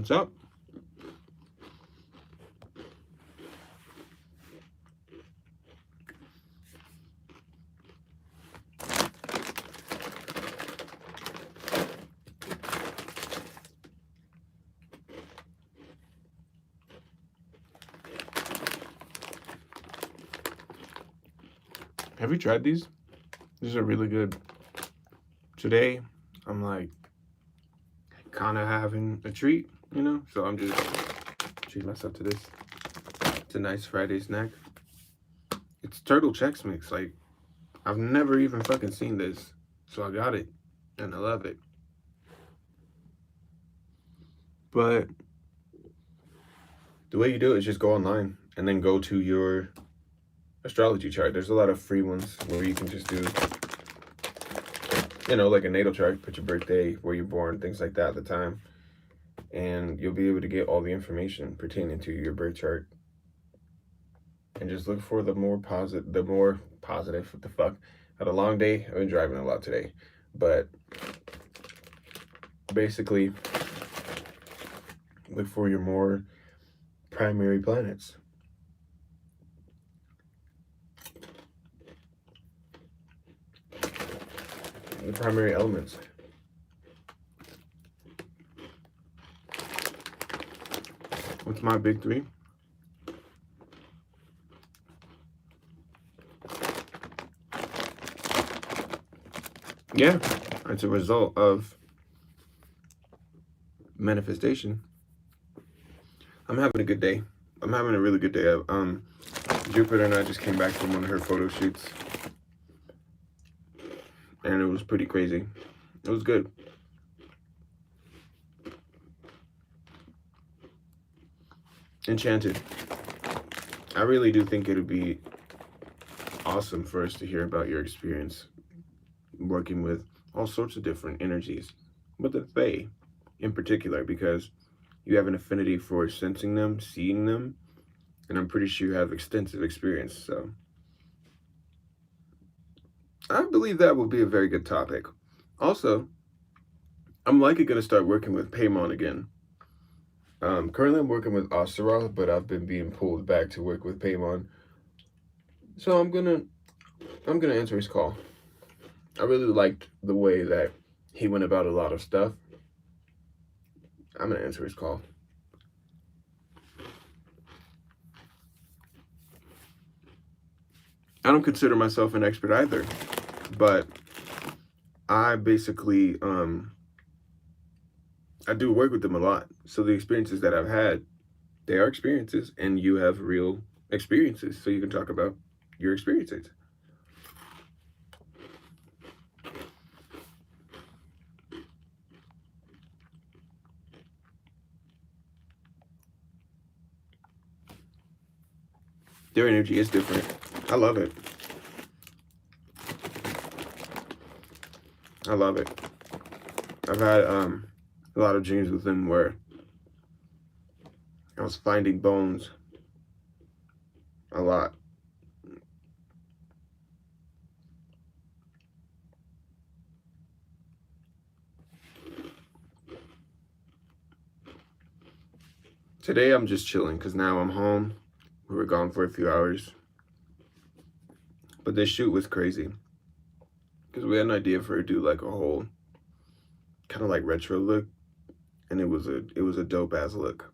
What's up? Have you tried these? These are really good. Today, I'm like kind of having a treat, you know? So I'm just treating myself to this. It's a nice Friday snack. It's turtle Chex Mix. Like, I've never even fucking seen this. So I got it. And I love it. But the way you do it is just go online and then go to your astrology chart. There's a lot of free ones where you can just do, you know, like a natal chart, put your birthday, where you're born, things like that at the time. And you'll be able to get all the information pertaining to your birth chart. And just look for the more positive, what the fuck. Had a long day. I've been driving a lot today. But basically, look for your more primary planets. The primary elements. What's my big three? Yeah, it's a result of manifestation. I'm having a good day. I'm having a really good day. Jupiter and I just came back from one of her photo shoots. And it was pretty crazy. It was good. Enchanted. I really do think it'd be awesome for us to hear about your experience working with all sorts of different energies, but the Fae in particular, because you have an affinity for sensing them, seeing them, and I'm pretty sure you have extensive experience. So I believe that will be a very good topic. Also, I'm likely going to start working with Paimon again. Currently I'm working with Astaroth, but I've been being pulled back to work with Paimon. So I'm gonna answer his call. I really liked the way that he went about a lot of stuff. I'm gonna answer his call. I don't consider myself an expert either, but I basically I do work with them a lot. So the experiences that I've had, they are experiences, and you have real experiences, so you can talk about your experiences. Their energy is different. I love it. I love it. I've had a lot of dreams with them where I was finding bones a lot. Today I'm just chilling because now I'm home. We were gone for a few hours. But this shoot was crazy. Because we had an idea for her to do like a whole kind of like retro look. And it was a dope ass look.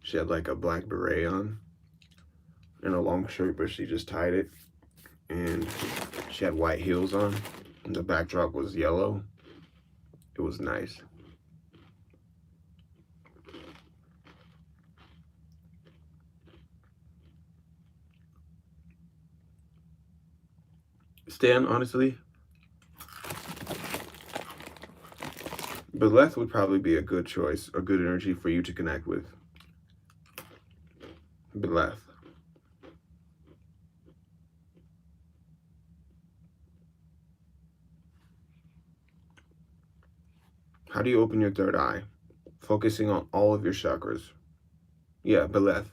She had like a black beret on and a long shirt, but she just tied it. And she had white heels on. And the backdrop was yellow. It was nice. Stan, honestly, Beleth would probably be a good choice, a good energy for you to connect with. Beleth. How do you open your third eye? Focusing on all of your chakras. Yeah, Beleth.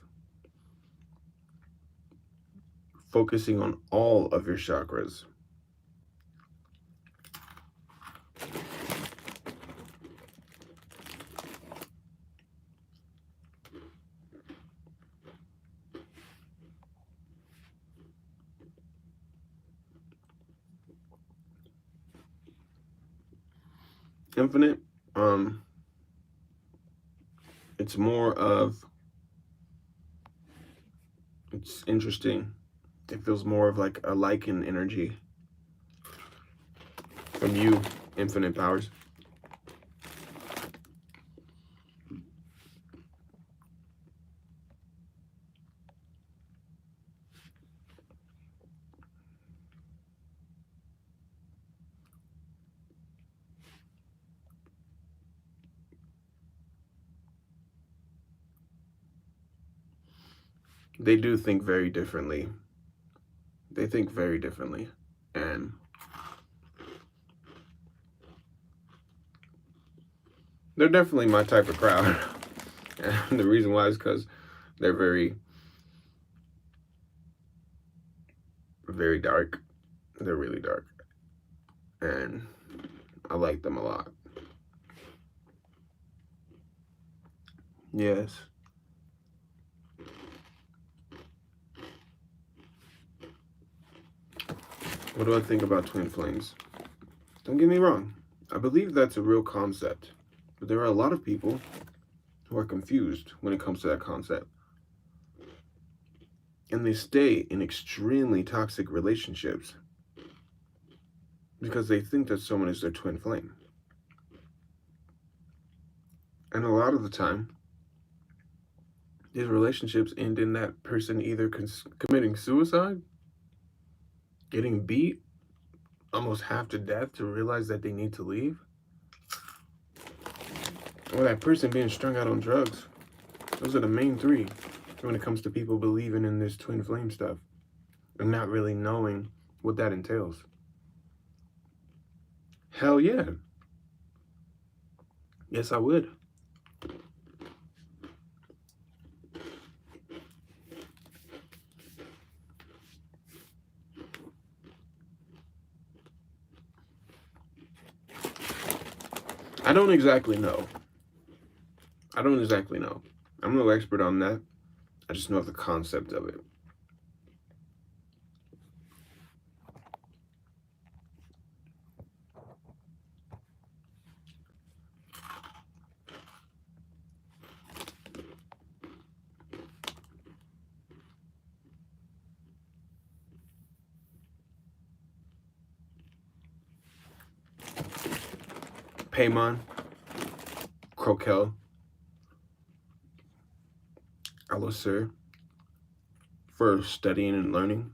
Focusing on all of your chakras. Infinite, it's more of, it's interesting. It feels more of like a Lycan energy from you, Infinite Powers. They do think very differently. They think very differently. And they're definitely my type of crowd. And the reason why is because they're very, very dark. They're really dark. And I like them a lot. Yes. What do I think about twin flames? Don't get me wrong. I believe that's a real concept. But there are a lot of people who are confused when it comes to that concept. And they stay in extremely toxic relationships because they think that someone is their twin flame. And a lot of the time, these relationships end in that person either committing suicide, getting beat almost half to death to realize that they need to leave, or that person being strung out on drugs. Those are the main three when it comes to people believing in this twin flame stuff and not really knowing what that entails. Hell yeah. Yes, I would. I don't exactly know. I don't exactly know. I'm no expert on that. I just know of the concept of it. Paimon, Crokel, Alasur, for studying and learning.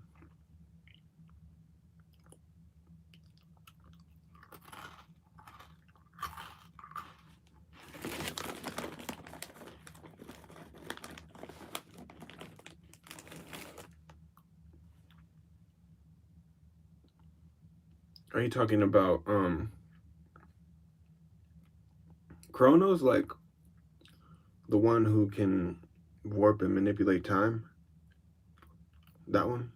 Are you talking about Chronos, like the one who can warp and manipulate time? That one?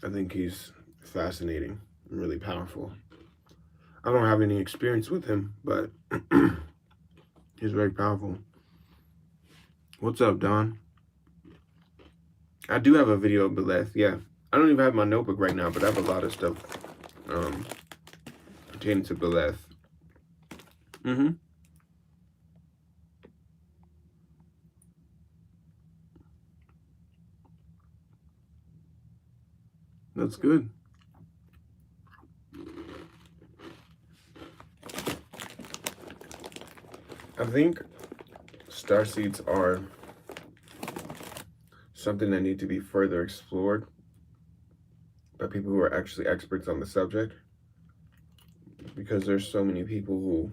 I think he's fascinating and really powerful. I don't have any experience with him, but he's very powerful. What's up, Don? I do have a video of Beleth, yeah. I don't even have my notebook right now, but I have a lot of stuff pertaining to Beleth. Mm-hmm. That's good. I think starseeds are something that need to be further explored by people who are actually experts on the subject, because there's so many people who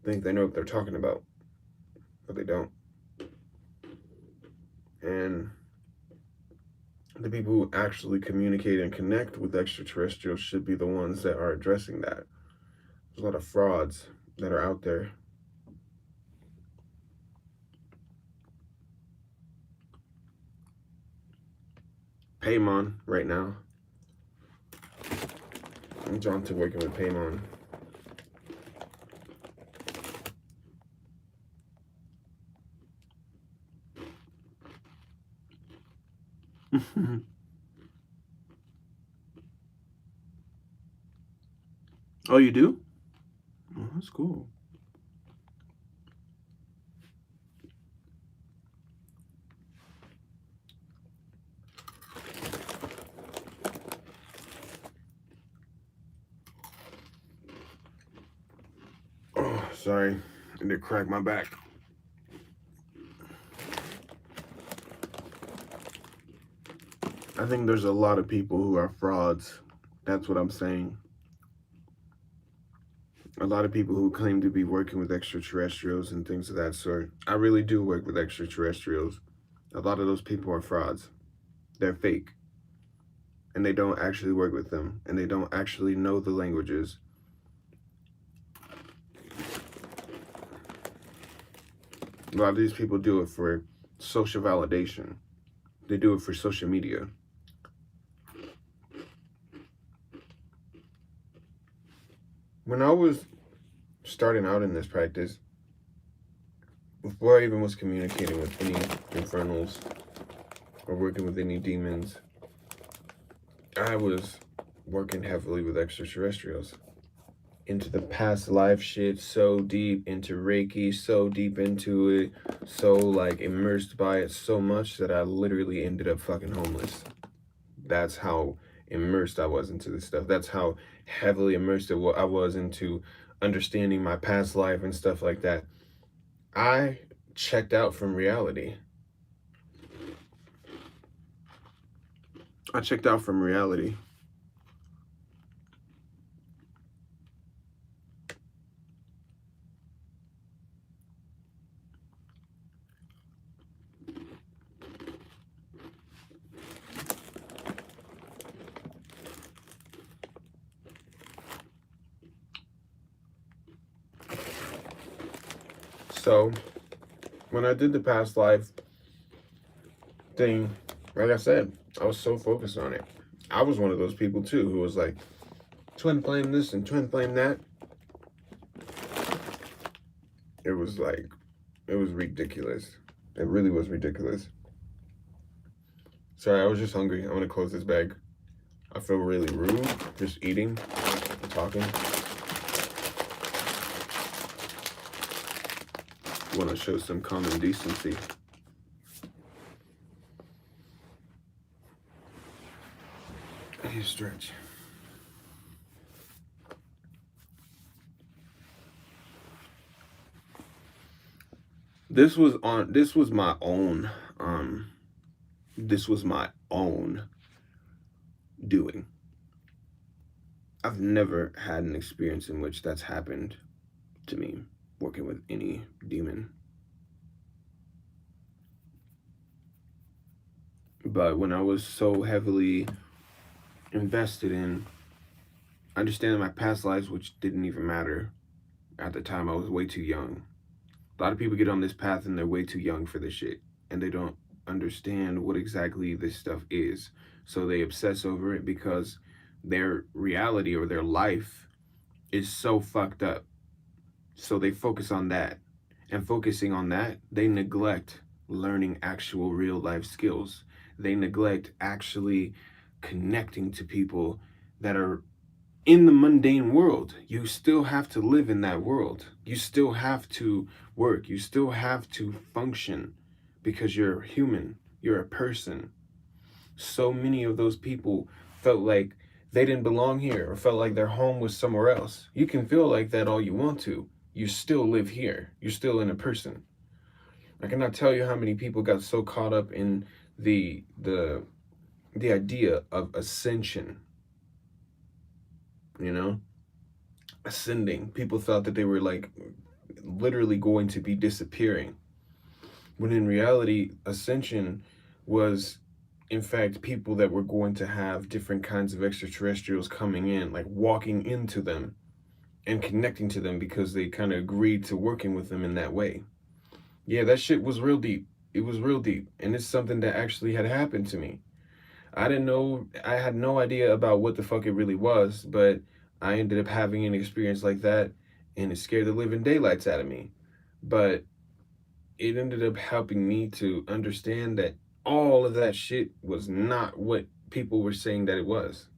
think they know what they're talking about, but they don't. And the people who actually communicate and connect with extraterrestrials should be the ones that are addressing that. There's a lot of frauds that are out there. Paimon right now. I'm drawn to working with Paimon. Oh, you do? Oh, that's cool. Oh, sorry. I did crack my back. I think there's a lot of people who are frauds. That's what I'm saying. A lot of people who claim to be working with extraterrestrials and things of that sort. I really do work with extraterrestrials. A lot of those people are frauds. They're fake. And they don't actually work with them. And they don't actually know the languages. A lot of these people do it for social validation. They do it for social media. When I was starting out in this practice, before I even was communicating with any infernals or working with any demons, I was working heavily with extraterrestrials. Into the past life shit, so deep into Reiki, so deep into it, so like immersed by it so much that I literally ended up fucking homeless. That's how immersed I was into this stuff. That's how heavily immersed I was into understanding my past life and stuff like that. I checked out from reality. I checked out from reality. So when I did the past life thing, like I said, I was so focused on it. I was one of those people too who was like, twin flame this and twin flame that. It was like, it was ridiculous. It really was ridiculous. Sorry, I was just hungry. I'm gonna close this bag. I feel really rude just eating and talking. Want to show some common decency. I need to stretch. This was my own this was my own doing. I've never had an experience in which that's happened to me working with any demon. But when I was so heavily invested in understanding my past lives, which didn't even matter at the time, I was way too young. A lot of people get on this path and they're way too young for this shit, and they don't understand what exactly this stuff is. So they obsess over it because their reality or their life is so fucked up. So they focus on that. And focusing on that, they neglect learning actual real life skills. They neglect actually connecting to people that are in the mundane world. You still have to live in that world. You still have to work. You still have to function because you're human. You're a person. So many of those people felt like they didn't belong here or felt like their home was somewhere else. You can feel like that all you want to. You still live here. You're still in a person. I cannot tell you how many people got so caught up in the idea of ascension. You know, ascending. People thought that they were like literally going to be disappearing. When in reality, ascension was in fact people that were going to have different kinds of extraterrestrials coming in, like walking into them and connecting to them because they kind of agreed to working with them in that way. Yeah, that shit was real deep. It was real deep. And it's something that actually had happened to me. I didn't know, I had no idea about what the fuck it really was, but I ended up having an experience like that and it scared the living daylights out of me. But it ended up helping me to understand that all of that shit was not what people were saying that it was.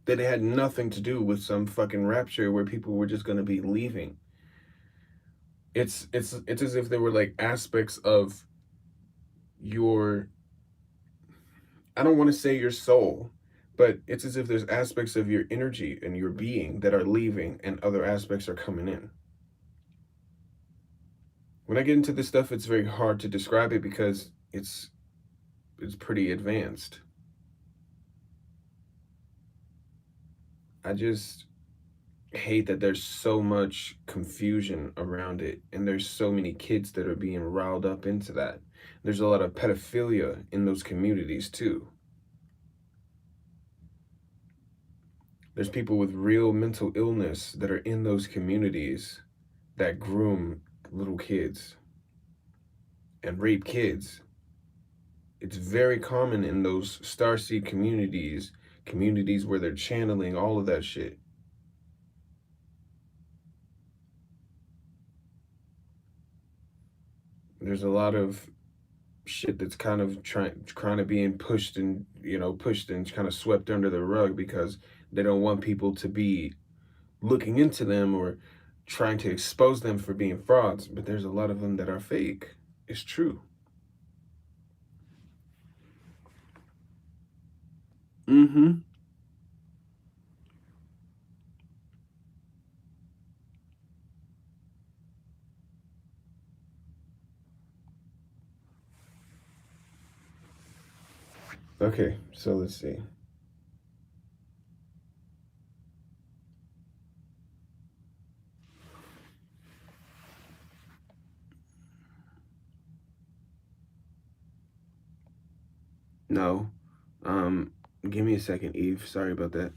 That it had nothing to do with some fucking rapture where people were just gonna be leaving. It's as if there were like aspects of your, I don't want to say your soul, but it's as if there's aspects of your energy and your being that are leaving and other aspects are coming in. When I get into this stuff, it's very hard to describe it because it's pretty advanced. I just hate that there's so much confusion around it and there's so many kids that are being riled up into that. There's a lot of pedophilia in those communities too. There's people with real mental illness that are in those communities that groom little kids and rape kids. It's very common in those starseed communities, communities where they're channeling all of that shit. There's a lot of shit that's kind of trying to being pushed and pushed and kind of swept under the rug because they don't want people to be looking into them or trying to expose them for being frauds, but there's a lot of them that are fake. It's true. Mm-hmm. Okay, so let's see. No. Um, Give me a second, Eve. Sorry about that.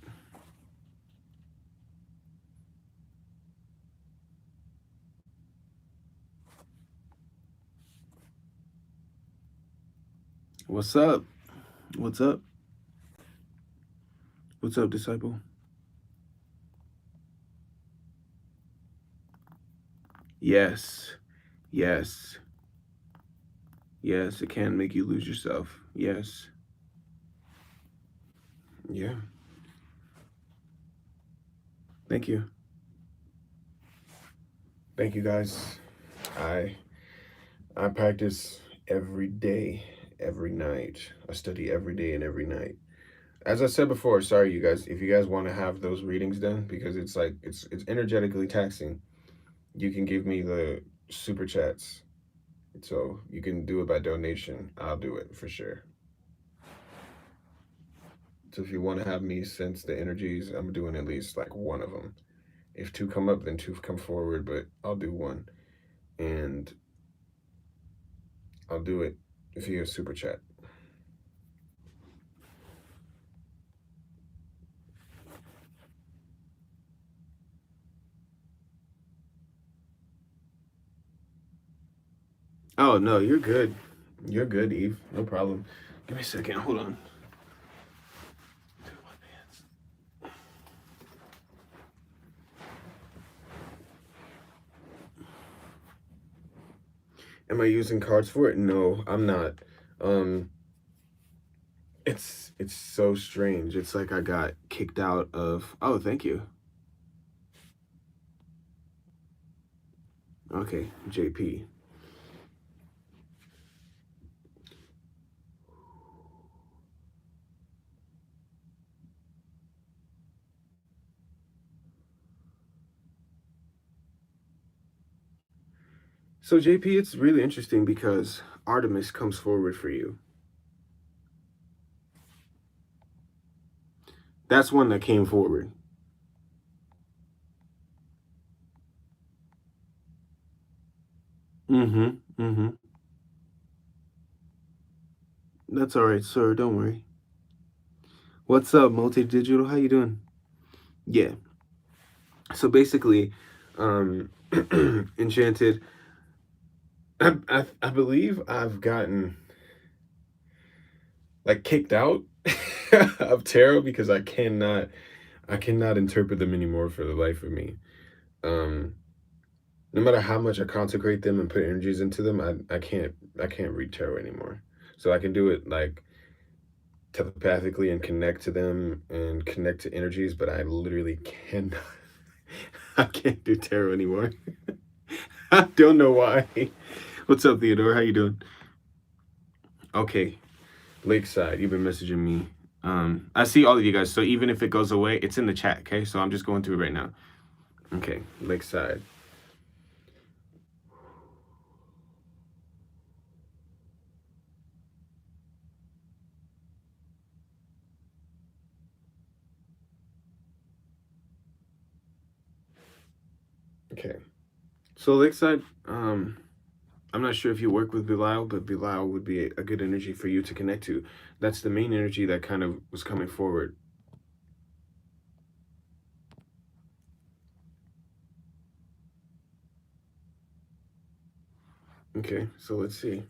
What's up? What's up? What's up, disciple? Yes. Yes. Yes, it can make you lose yourself. Yes. Yeah. Thank you. Thank you guys. I I practice every day, every night. I study every day and every night. As I said before, sorry you guys, if you guys want to have those readings done because it's like it's energetically taxing, you can give me the super chats. So you can do it by donation. I'll do it for sure. So if you want to have me sense the energies, I'm doing at least like one of them. If two come up, then two come forward, but I'll do one. And I'll do it via super chat. Oh no, you're good. You're good, Eve. No problem. Give me a second. Hold on. Am I using cards for it? No, I'm not. Um, it's so strange. It's like I got kicked out of. Oh, thank you. Okay, JP. So JP, it's really interesting because Artemis comes forward for you. That's one that came forward. Mm-hmm. Mm-hmm. That's all right, sir. Don't worry. What's up, multi-digital? How you doing? Yeah. So basically, um, Enchanted. I believe I've gotten like kicked out of tarot because I cannot interpret them anymore for the life of me. Um, No matter how much I consecrate them and put energies into them, I can't read tarot anymore. So I can do it like telepathically and connect to them and connect to energies, but I literally cannot. I can't do tarot anymore. I don't know why. What's up, Theodore? How you doing? Okay, Lakeside, you've been messaging me. I see all of you guys. So even if it goes away, it's in the chat. Okay, so I'm just going through it right now. Okay, Lakeside. Okay, so Lakeside. I'm not sure if you work with Belial, but Belial would be a good energy for you to connect to. That's the main energy that kind of was coming forward. Okay, so let's see.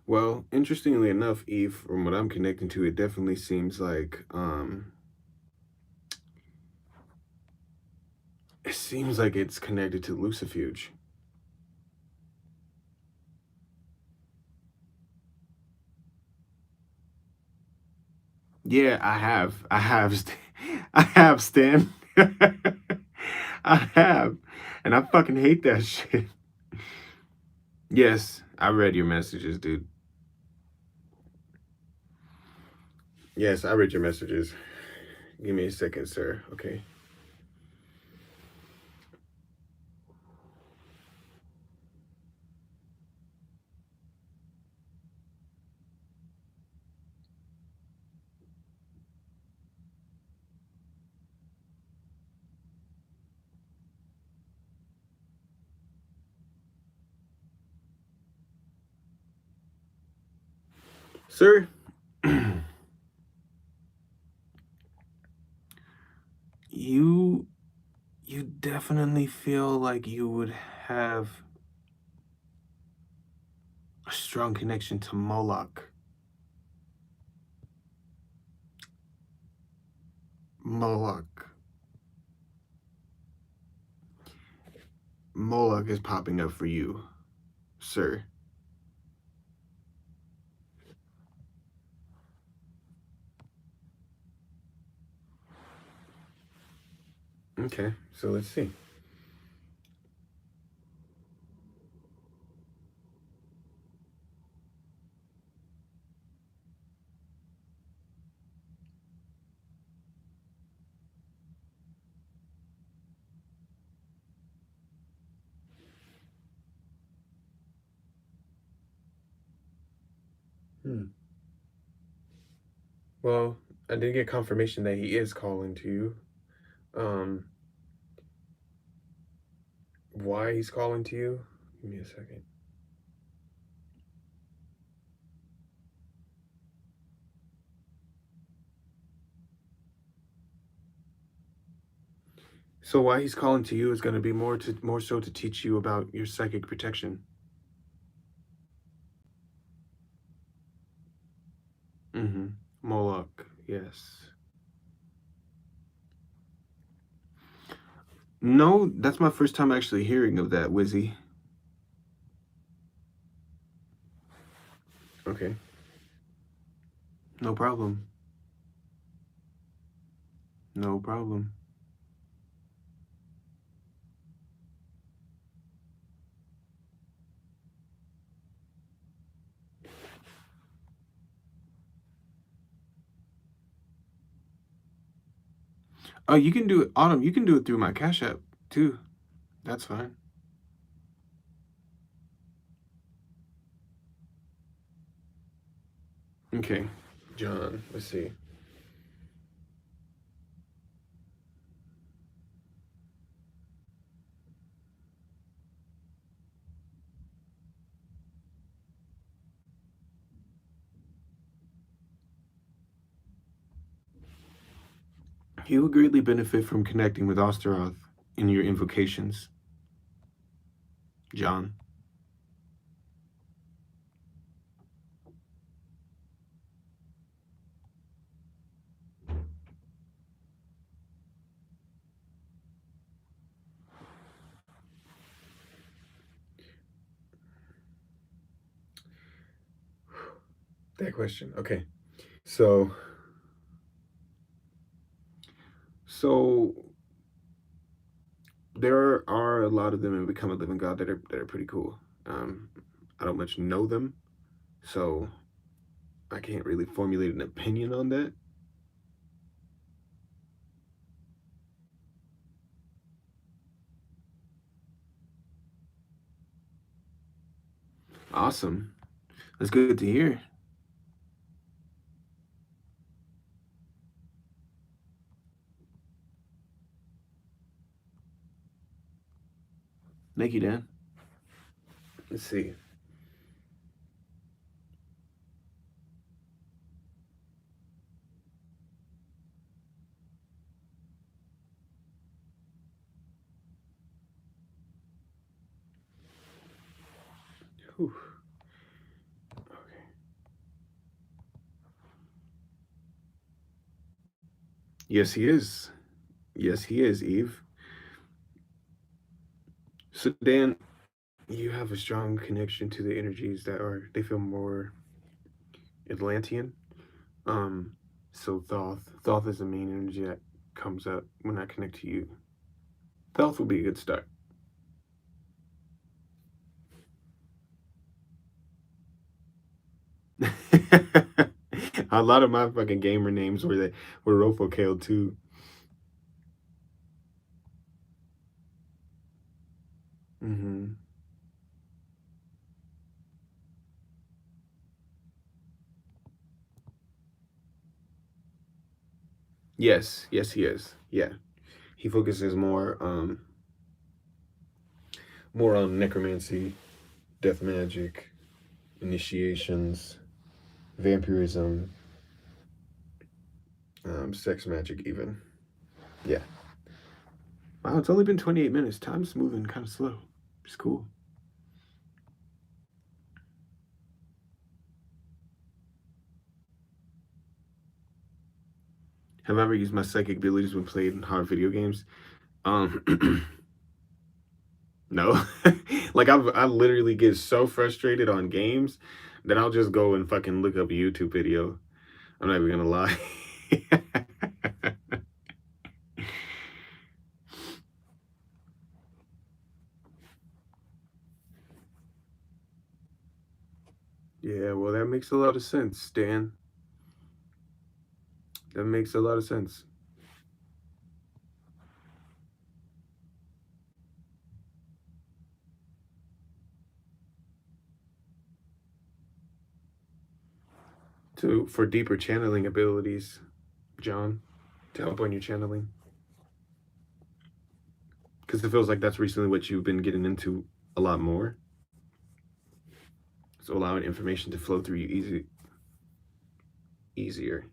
Well, interestingly enough, Eve, from what I'm connecting to, it definitely seems like it's connected to Lucifuge. Yeah, I have. I have, Stan. I have. And I fucking hate that shit. Yes, I read your messages, dude. Yes, I read your messages. Give me a second, sir. Okay. Sir, you definitely feel like you would have a strong connection to Moloch. Moloch. Moloch is popping up for you, sir. Okay, so let's see. Well, I did get confirmation that he is calling to you. Why he's calling to you? Give me a second. So why he's calling to you is going to be more so to teach you about your psychic protection. Mm-hmm. Moloch, yes. No, that's my first time actually hearing of that, Wizzy. Okay. No problem. No problem. Oh, you can do it, Autumn. You can do it through my Cash App too. That's fine. Okay, John. Let's see. He will greatly benefit from connecting with Osteroth. in your invocations, John? That question. Okay. So so there are a lot of them in Become a Living God that are pretty cool. I don't much know them, so I can't really formulate an opinion on that. Awesome. That's good to hear. Thank you, Dan. Let's see. Whew. Okay. Yes, he is. Yes, he is, Eve. So, Dan, you have a strong connection to the energies they feel more Atlantean. Um, so Thoth is the main energy that comes up when I connect to you. Thoth will be a good start. A lot of my fucking gamer names were Rofokale too. Mm-hmm. Yes, yes, he is. Yeah, he focuses more on necromancy, death magic, initiations, vampirism, sex magic, even. Yeah. Wow, it's only been 28 minutes. Time's moving kind of slow. It's cool. Have I ever used my psychic abilities when playing hard video games? Um, no. Like I literally get so frustrated on games that I'll just go and fucking look up a YouTube video. I'm not even gonna lie. Yeah, well, that makes a lot of sense, Dan. That makes a lot of sense. For deeper channeling abilities, John, to help on your channeling, because it feels like that's recently what you've been getting into a lot more. So allowing information to flow through you easier.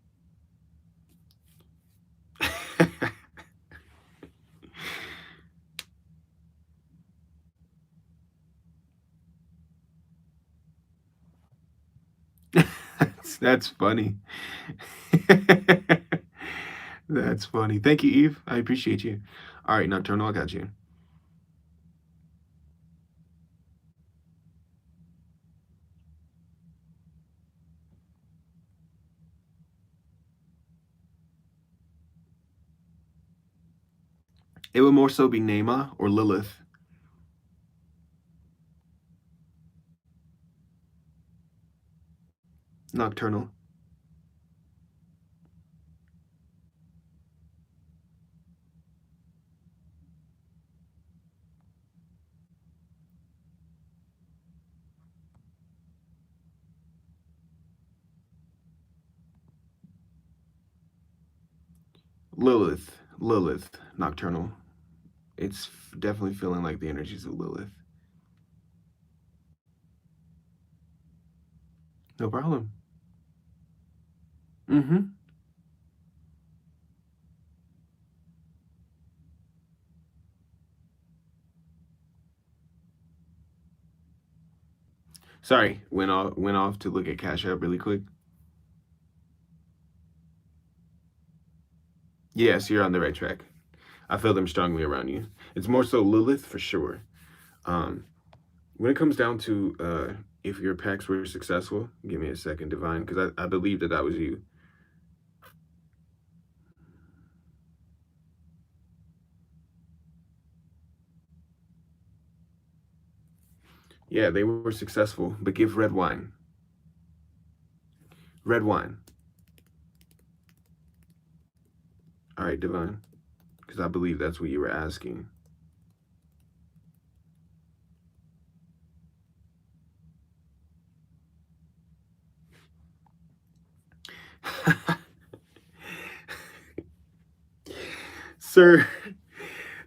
That's funny. That's funny. Thank you, Eve. I appreciate you. All right, Nocturnal, I got you. It would more so be Nema or Lilith. Nocturnal. Lilith. Lilith. Nocturnal. It's definitely feeling like the energies of Lilith. No problem. Mm-hmm. Sorry, went off to look at Cash App really quick. Yes, you're on the right track. I feel them strongly around you. It's more so Lilith for sure. Um, when it comes down to if your packs were successful, give me a second, Divine, because I believe that that was you. Yeah, they were successful, but give red wine. Red wine. All right, Divine, because I believe that's what you were asking. Sir,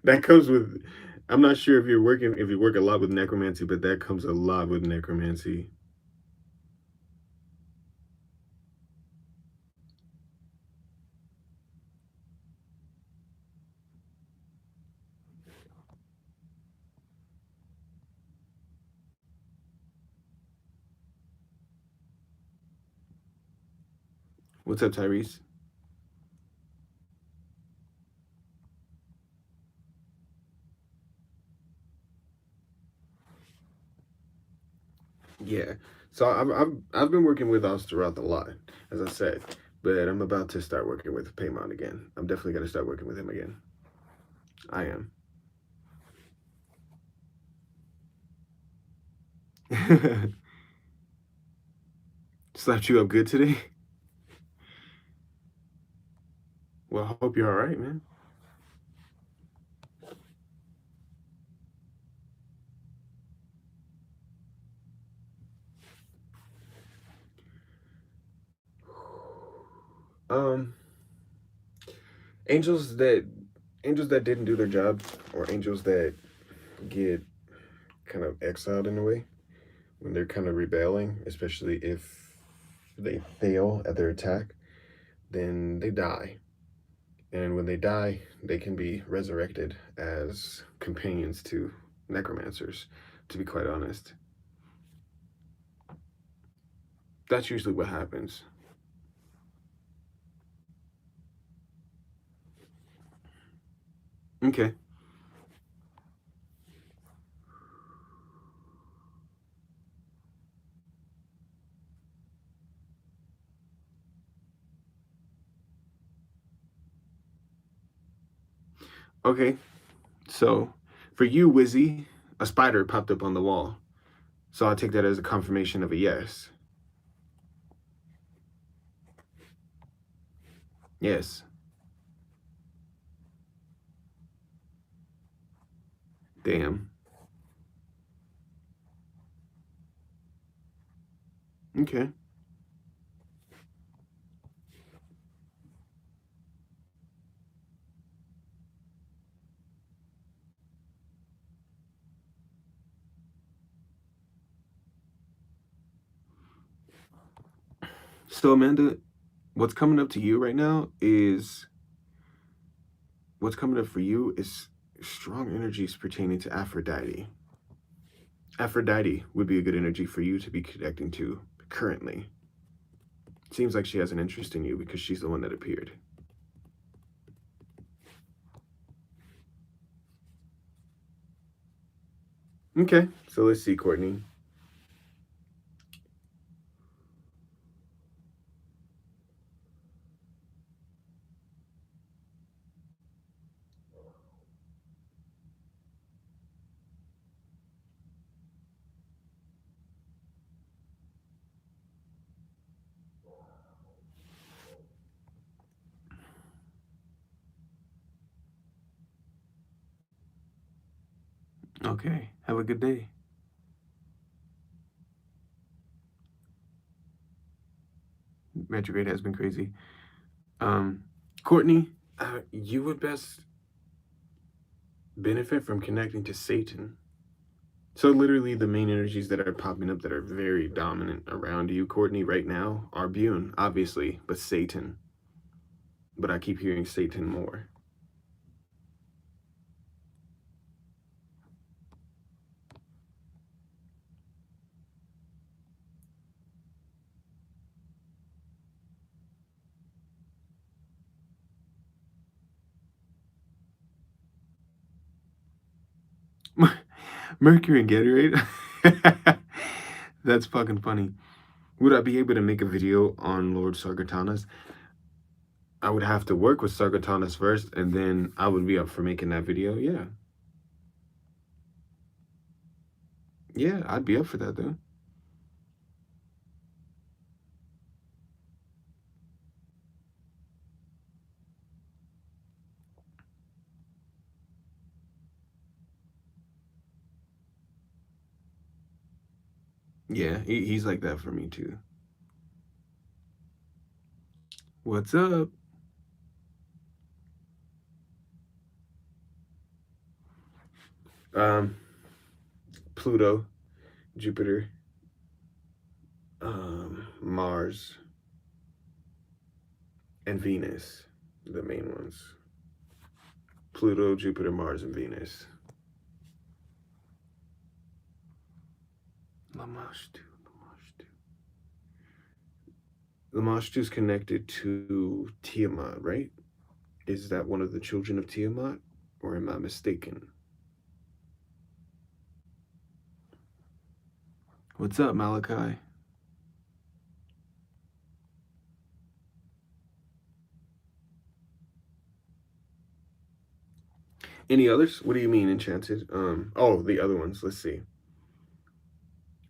that comes with, I'm not sure if you work a lot with necromancy, but that comes a lot with necromancy. What's up, Tyrese? Yeah. So I've been working with Osteroth a lot, as I said, but I'm about to start working with Paymon again. I'm definitely gonna start working with him again. I am. Slapped you up good today? Well, I hope you're all right, man. Um, angels that angels that didn't do their job, or angels that get kind of exiled in a way when they're kind of rebelling, especially if they fail at their attack, then they die. And when they die, they can be resurrected as companions to necromancers, to be quite honest. That's usually what happens. Okay. Okay. So for you, Wizzy, a spider popped up on the wall. So I'll take that as a confirmation of a yes. Yes. Damn. Okay. So Amanda, what's coming up to you right now is what's coming up for you is strong energies pertaining to Aphrodite. Aphrodite would be a good energy for you to be connecting to currently. Seems like she has an interest in you because she's the one that appeared. Okay, so let's see, Courtney. Okay, have a good day. Retrograde has been crazy. Um, Courtney, you would best benefit from connecting to Satan. So literally the main energies that are popping up that are very dominant around you, Courtney, right now are Bune, obviously, but Satan. But I keep hearing Satan more. Mercury and Gatorade? That's fucking funny. Would I be able to make a video on Lord Sargatanas? I would have to work with Sargatanas first, and then I would be up for making that video. Yeah. Yeah, I'd be up for that, though. Yeah, he's like that for me, too. What's up? Pluto, Jupiter, Mars, and Venus, the main ones. Pluto, Jupiter, Mars, and Venus. Lamashtu. Lamashtu is connected to Tiamat, right? Is that one of the children of Tiamat, or am I mistaken? What's up, Malachi? Any others? What do you mean, enchanted? Oh, the other ones. Let's see.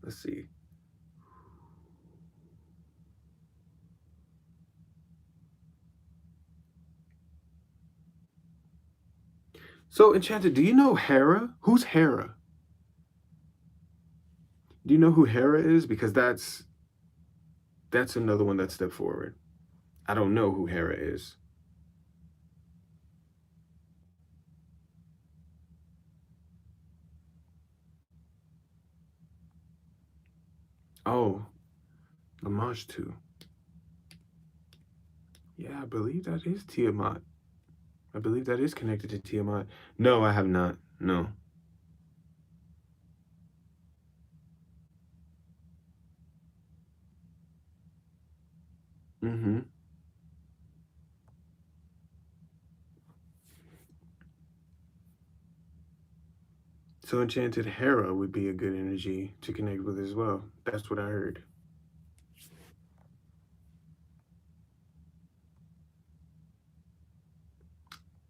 Let's see. So, enchanted, do you know Hera? Who's Hera? Do you know who Hera is? Because that's another one that stepped forward. I don't know who Hera is. Oh, Lamashtu. Yeah, I believe that is Tiamat. I believe that is connected to Tiamat. No, I have not. No. Mm-hmm. So enchanted Hera would be a good energy to connect with as well. That's what I heard.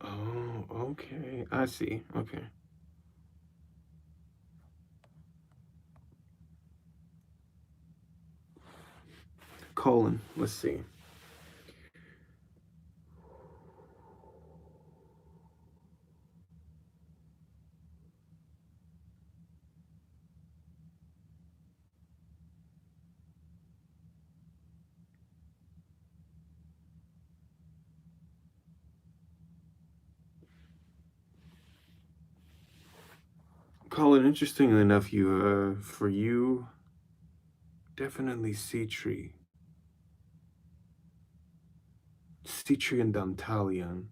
Oh, okay. I see. Okay. Colon. Let's see. Colin, interestingly enough, for you, definitely Citri. Citri and Dantalion.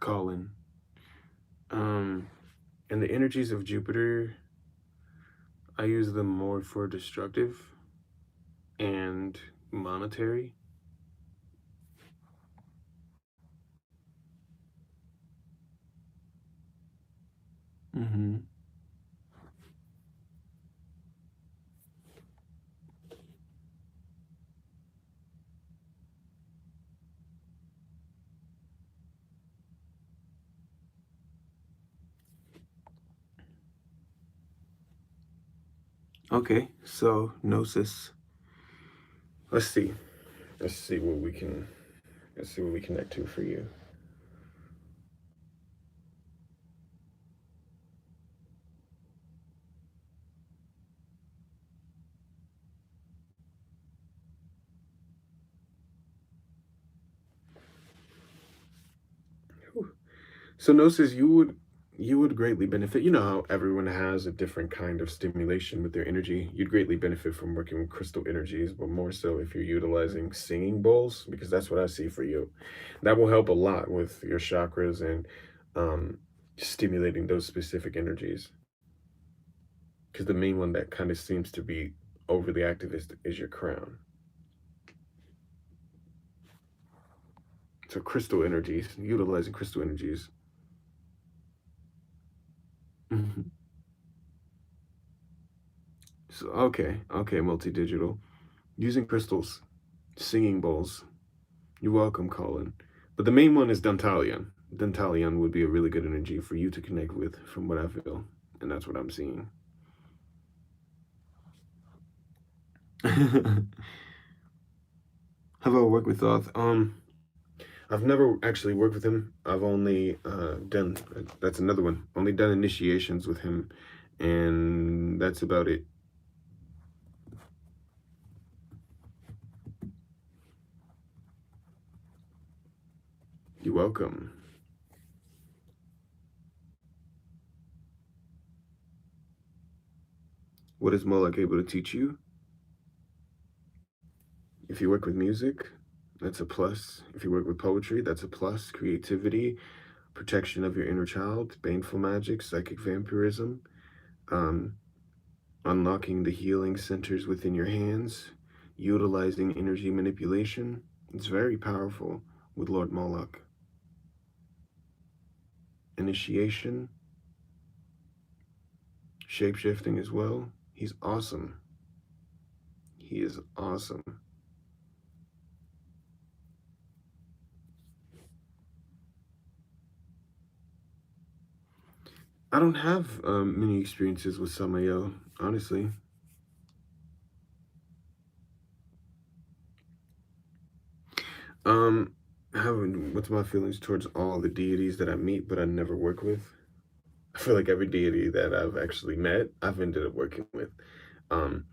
Colin. And the energies of Jupiter, I use them more for destructive and monetary. Mm-hmm. Okay, so Gnosis. Let's see. Let's see what we can connect to for you. So Gnosis, you would greatly benefit. You know how everyone has a different kind of stimulation with their energy. You'd greatly benefit from working with crystal energies, but more so if you're utilizing singing bowls, because that's what I see for you. That will help a lot with your chakras and stimulating those specific energies. Because the main one that kind of seems to be overly active is your crown. So crystal energies, utilizing crystal energies. So, okay, multi-digital. Using crystals, singing bowls. You're welcome, Colin. But the main one is Dantalion. Dantalion would be a really good energy for you to connect with, from what I feel. And that's what I'm seeing. Have I worked with Thoth? I've never actually worked with him. I've only done, that's another one, only done initiations with him, and that's about it. You're welcome. What is Moloch able to teach you? If you work with music, that's a plus. If you work with poetry, that's a plus. Creativity, protection of your inner child, baneful magic, psychic vampirism, um, unlocking the healing centers within your hands, utilizing energy manipulation. It's very powerful with Lord Moloch. Initiation, shapeshifting as well. He's awesome. He is awesome. I don't have many experiences with Samael, honestly. What's my feelings towards all the deities that I meet but I never work with? I feel like every deity that I've actually met, I've ended up working with. Um,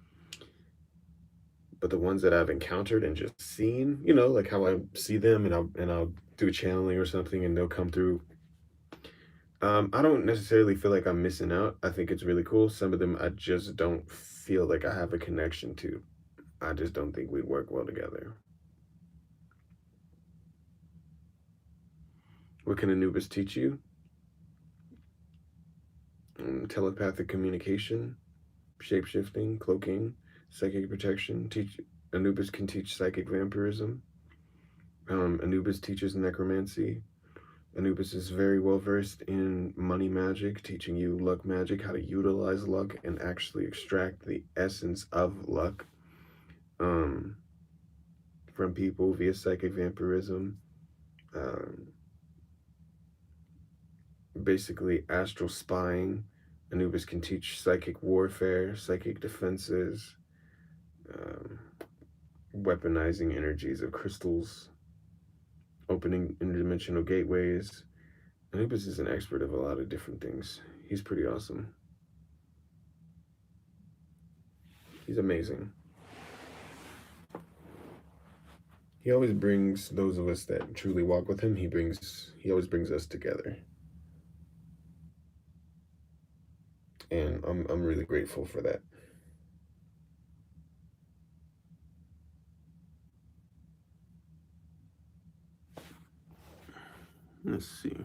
but the ones that I've encountered and just seen, you know, like how I see them and I'll do channeling or something and they'll come through. I don't necessarily feel like I'm missing out. I think it's really cool. Some of them I just don't feel like I have a connection to. I just don't think we'd work well together. What can Anubis teach you? Telepathic communication, shapeshifting, cloaking, psychic protection. Anubis can teach psychic vampirism. Anubis teaches necromancy. Anubis is very well versed in money magic, teaching you luck magic, how to utilize luck and actually extract the essence of luck from people via psychic vampirism. Um, Basically, astral spying. Anubis can teach psychic warfare, psychic defenses, um, weaponizing energies of crystals, opening interdimensional gateways. Anubis is an expert of a lot of different things. He's pretty awesome. He's amazing. He always brings those of us that truly walk with him, he always brings us together. And I'm really grateful for that. Let's see.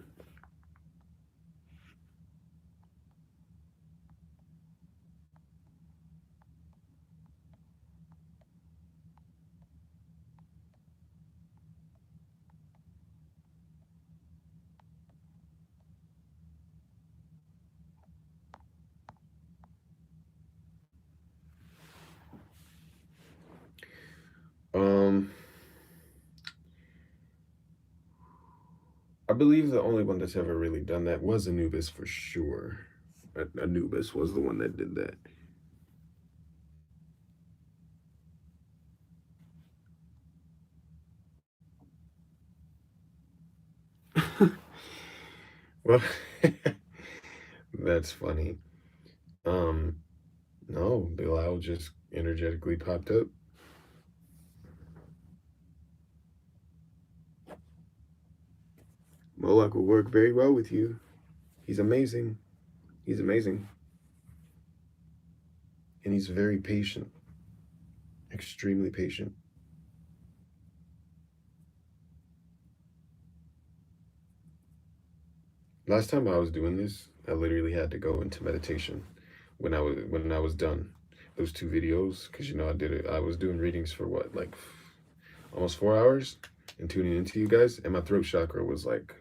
I believe the only one that's ever really done that was Anubis for sure. Anubis was the one that did that. Well, that's funny. Um, no, Bilal just energetically popped up. Moloch will work very well with you. He's amazing. He's amazing. And he's very patient. Extremely patient. Last time I was doing this, I literally had to go into meditation when I was done those two videos because you know I was doing readings for what, like almost 4 hours and tuning into you guys, and my throat chakra was like,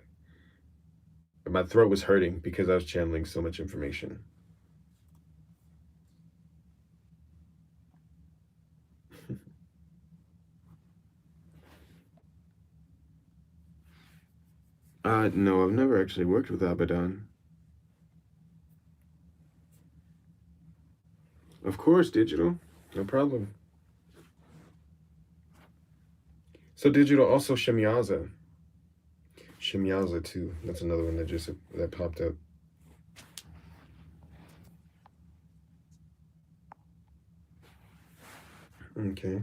my throat was hurting because I was channeling so much information. No, I've never actually worked with Abaddon. Of course, digital. No problem. So digital, also Shemyaza. Shemyaza too. That's another one that popped up. Okay.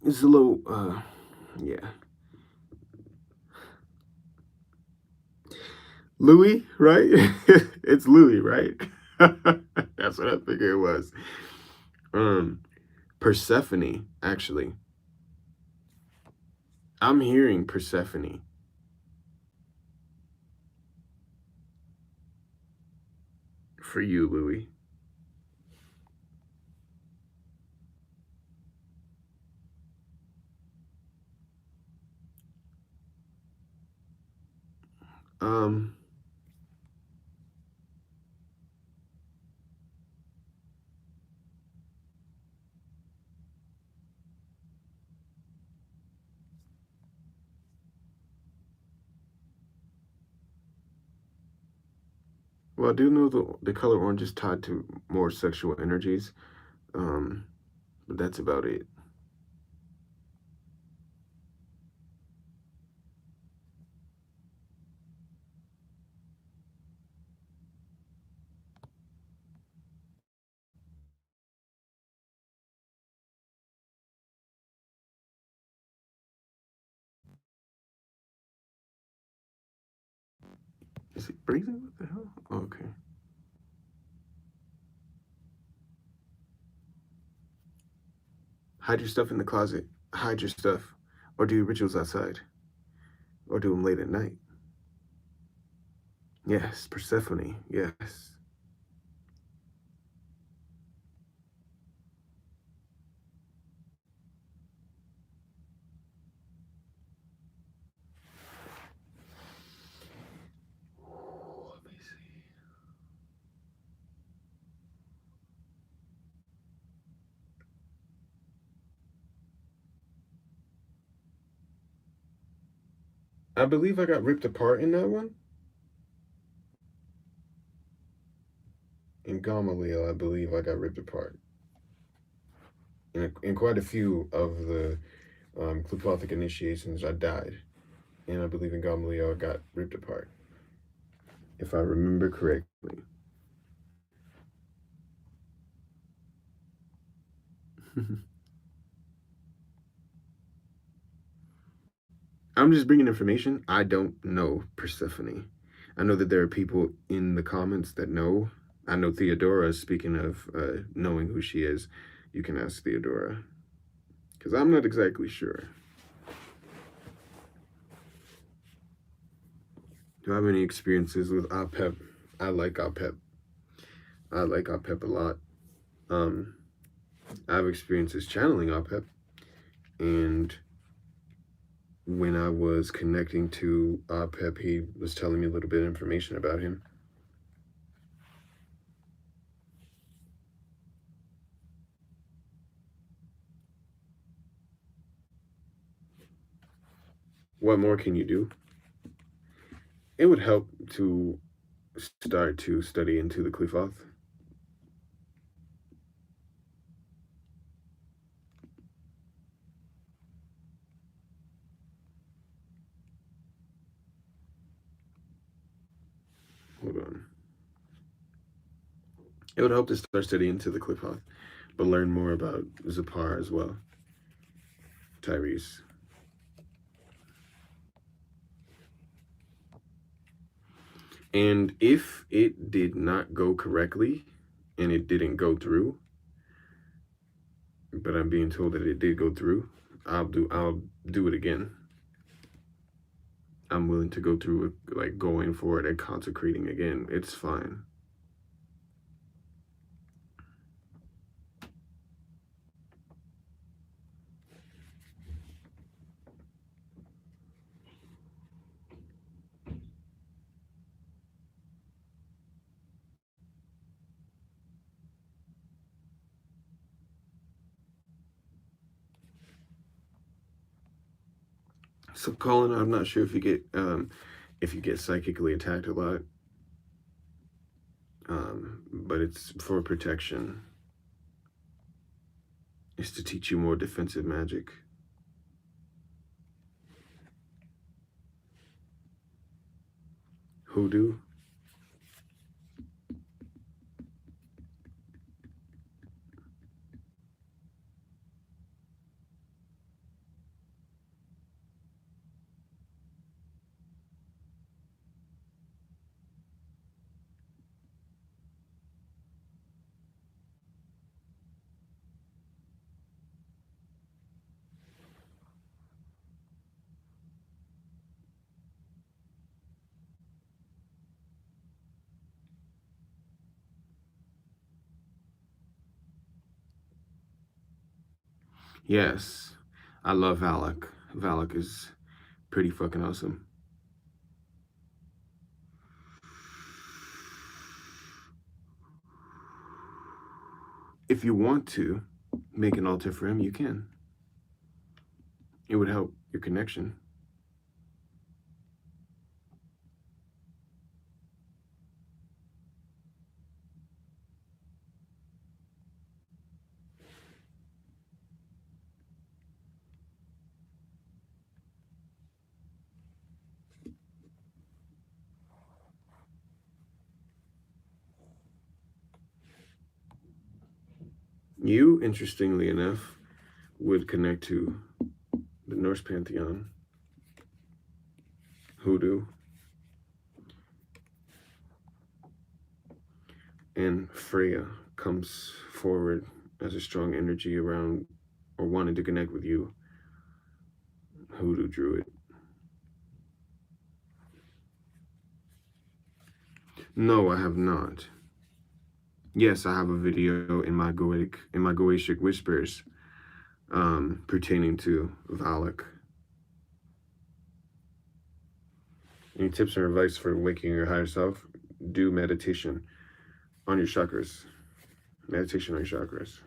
It's a little, yeah. Louis, right? It's Louis, right? That's what I figured it was. Um, Persephone, actually. I'm hearing Persephone. For you, Louis. Um, well, I do know the color orange is tied to more sexual energies. Um, but that's about it. Is he breathing? What the hell? Okay. Hide your stuff in the closet. Hide your stuff. Or do your rituals outside. Or do them late at night. Yes, Persephone. Yes. Let me see. I believe I got ripped apart in that one. In Gamaliel, I believe I got ripped apart. In quite a few of the Klupothic initiations, I died. And I believe in Gamaliel, I got ripped apart. If I remember correctly. I'm just bringing information. I don't know Persephone. I know that there are people in the comments that know. I know Theodora, speaking of knowing who she is, you can ask Theodora. Because I'm not exactly sure. Do I have any experiences with Apep? I like Apep. I like Apep a lot. Um, I have experiences channeling Apep. And when I was connecting to Apep, he was telling me a little bit of information about him. What more can you do? It would help to start to study into the Qliphoth. Hold on. It would help to start studying into the Qliphoth, but learn more about Zapar as well. Tyrese. And if it did not go correctly and it didn't go through, but I'm being told that it did go through, I'll do it again. I'm willing to go through it, like going for it and consecrating again. It's fine. So Colin, I'm not sure if you get psychically attacked a lot, but it's for protection. It's to teach you more defensive magic. Hoodoo. Yes, I love Valak. Valak is pretty fucking awesome. If you want to make an altar for him, you can. It would help your connection. You, interestingly enough, would connect to the Norse pantheon, hoodoo, and Freya comes forward as a strong energy around or wanting to connect with you, hoodoo druid. No, I have not. Yes, I have a video in my Goetic Whispers pertaining to Valak. Any tips or advice for waking your higher self? Do meditation on your chakras. Meditation on your chakras.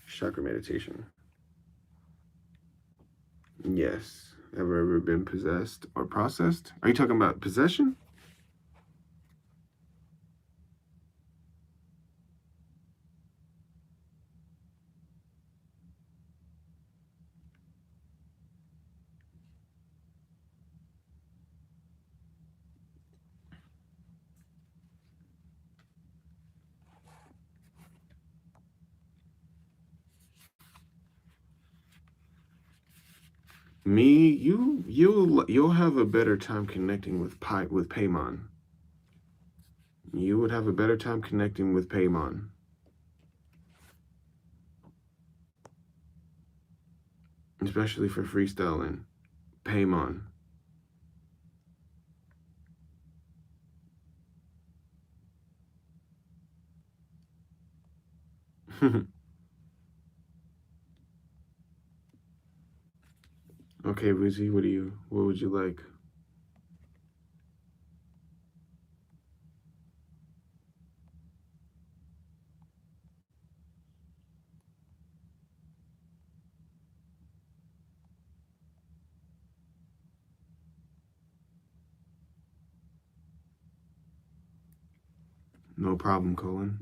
Chakra meditation. Yes. Ever been possessed or processed? Are you talking about possession? Me, you'll have a better time connecting with Paimon. You would have a better time connecting with Paimon. Especially for freestyling. Paimon. Okay, Rizzy, what would you like? No problem, Colin.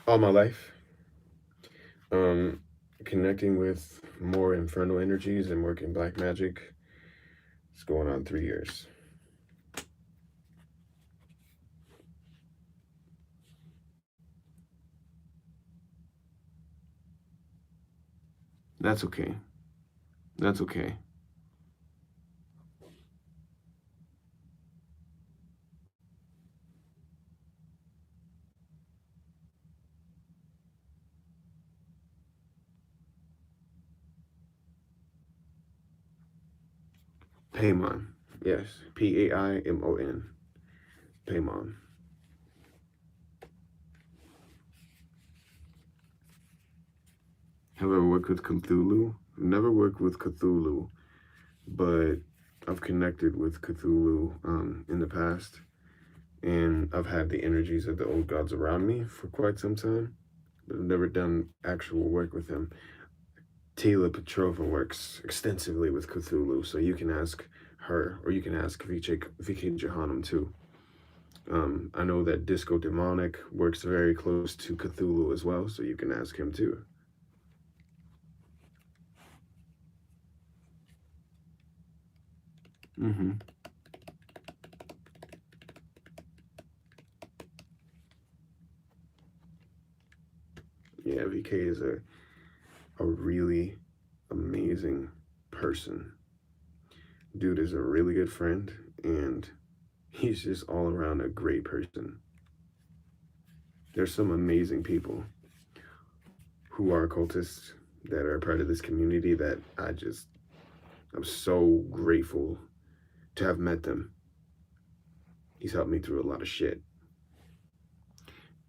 All my life. Connecting with more infernal energies and working black magic. It's going on 3 years. That's okay. That's okay. Paimon. Yes. Paimon. Paimon. Have you ever worked with Cthulhu? never worked with Cthulhu, but I've connected with Cthulhu in the past, and I've had the energies of the old gods around me for quite some time, but I've never done actual work with him. Tila Petrova works extensively with Cthulhu, so you can ask her, or you can ask VK Johannem too. I know that Disco Demonic works very close to Cthulhu as well, so you can ask him too. Mm-hmm. Yeah, VK is a really amazing person. Dude is a really good friend, and he's just all around a great person. There's some amazing people who are occultists that are part of this community that I'm so grateful to have met them. He's helped me through a lot of shit.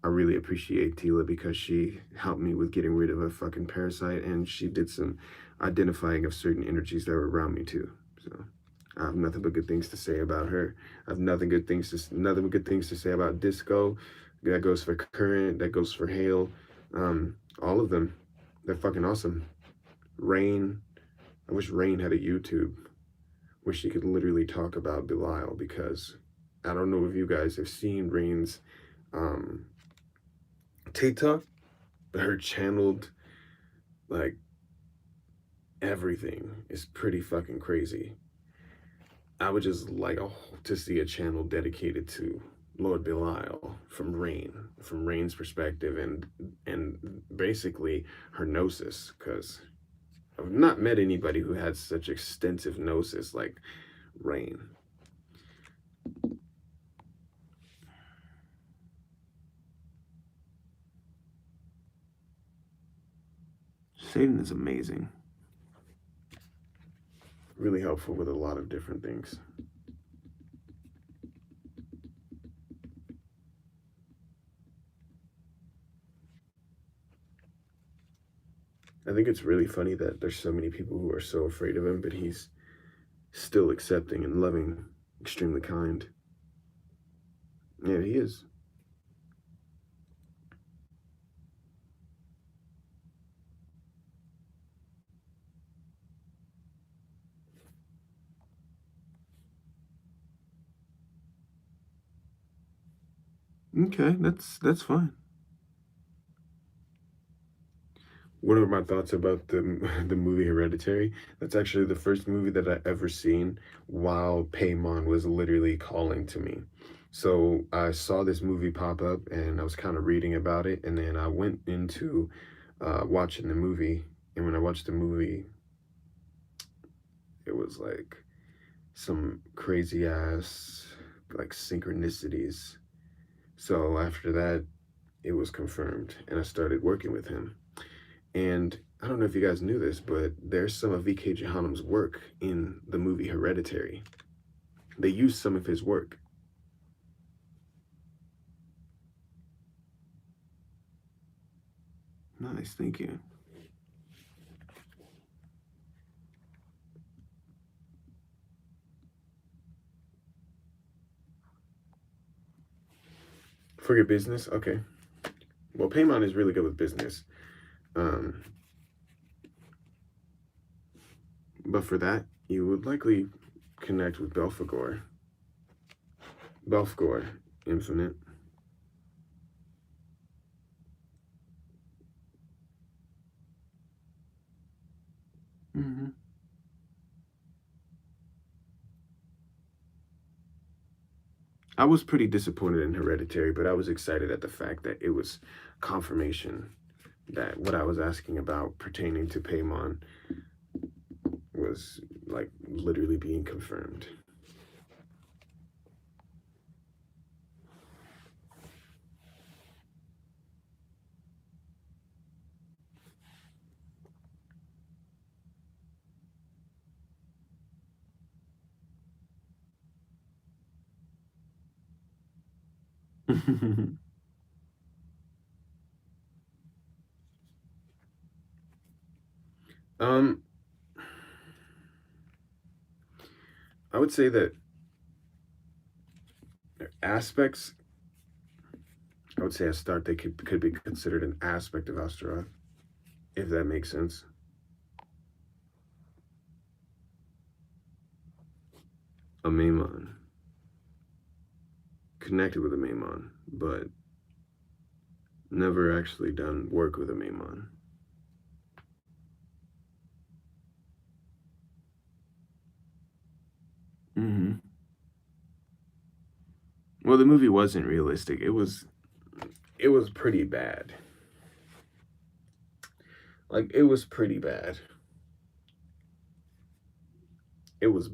I really appreciate Tila because she helped me with getting rid of a fucking parasite, and she did some identifying of certain energies that were around me too. So I have nothing but good things to say about her. I have nothing but good things to say about Disco. That goes for Current. That goes for Hale. All of them. They're fucking awesome. Rain. I wish Rain had a YouTube where she could literally talk about Belial, because I don't know if you guys have seen Rain's TikTok, but her channeled like everything is pretty fucking crazy. I would just like to see a channel dedicated to Lord Belial from Rain's perspective, and basically her gnosis, because I've not met anybody who had such extensive gnosis like Rain. Satan is amazing. Really helpful with a lot of different things. I think it's really funny that there's so many people who are so afraid of him, but he's still accepting and loving, extremely kind. Yeah, he is. Okay, that's fine. What are my thoughts about the the movie Hereditary? That's actually the first movie that I ever seen while Paimon was literally calling to me. So I saw this movie pop up, and I was kind of reading about it, and then I went into watching the movie. And when I watched the movie, it was like some crazy ass like synchronicities. So after that, it was confirmed, and I started working with him. And I don't know if you guys knew this, but there's some of V.K. Johannem's work in the movie Hereditary. They used some of his work. Nice, thank you. For your business? Okay. Well, Paimon is really good with business. Um, but for that, you would likely connect with Belphegor. Belphegor, Infinite. Mm-hmm. I was pretty disappointed in Hereditary, but I was excited at the fact that it was confirmation that what I was asking about pertaining to Paimon was like literally being confirmed. I would say that aspects, I would say a start they could be considered an aspect of Astaroth, if that makes sense. A Maimon. Connected with a Maimon, but never actually done work with a Maimon. Mm-hmm. Well, the movie wasn't realistic. It was pretty bad. Like it was pretty bad. It was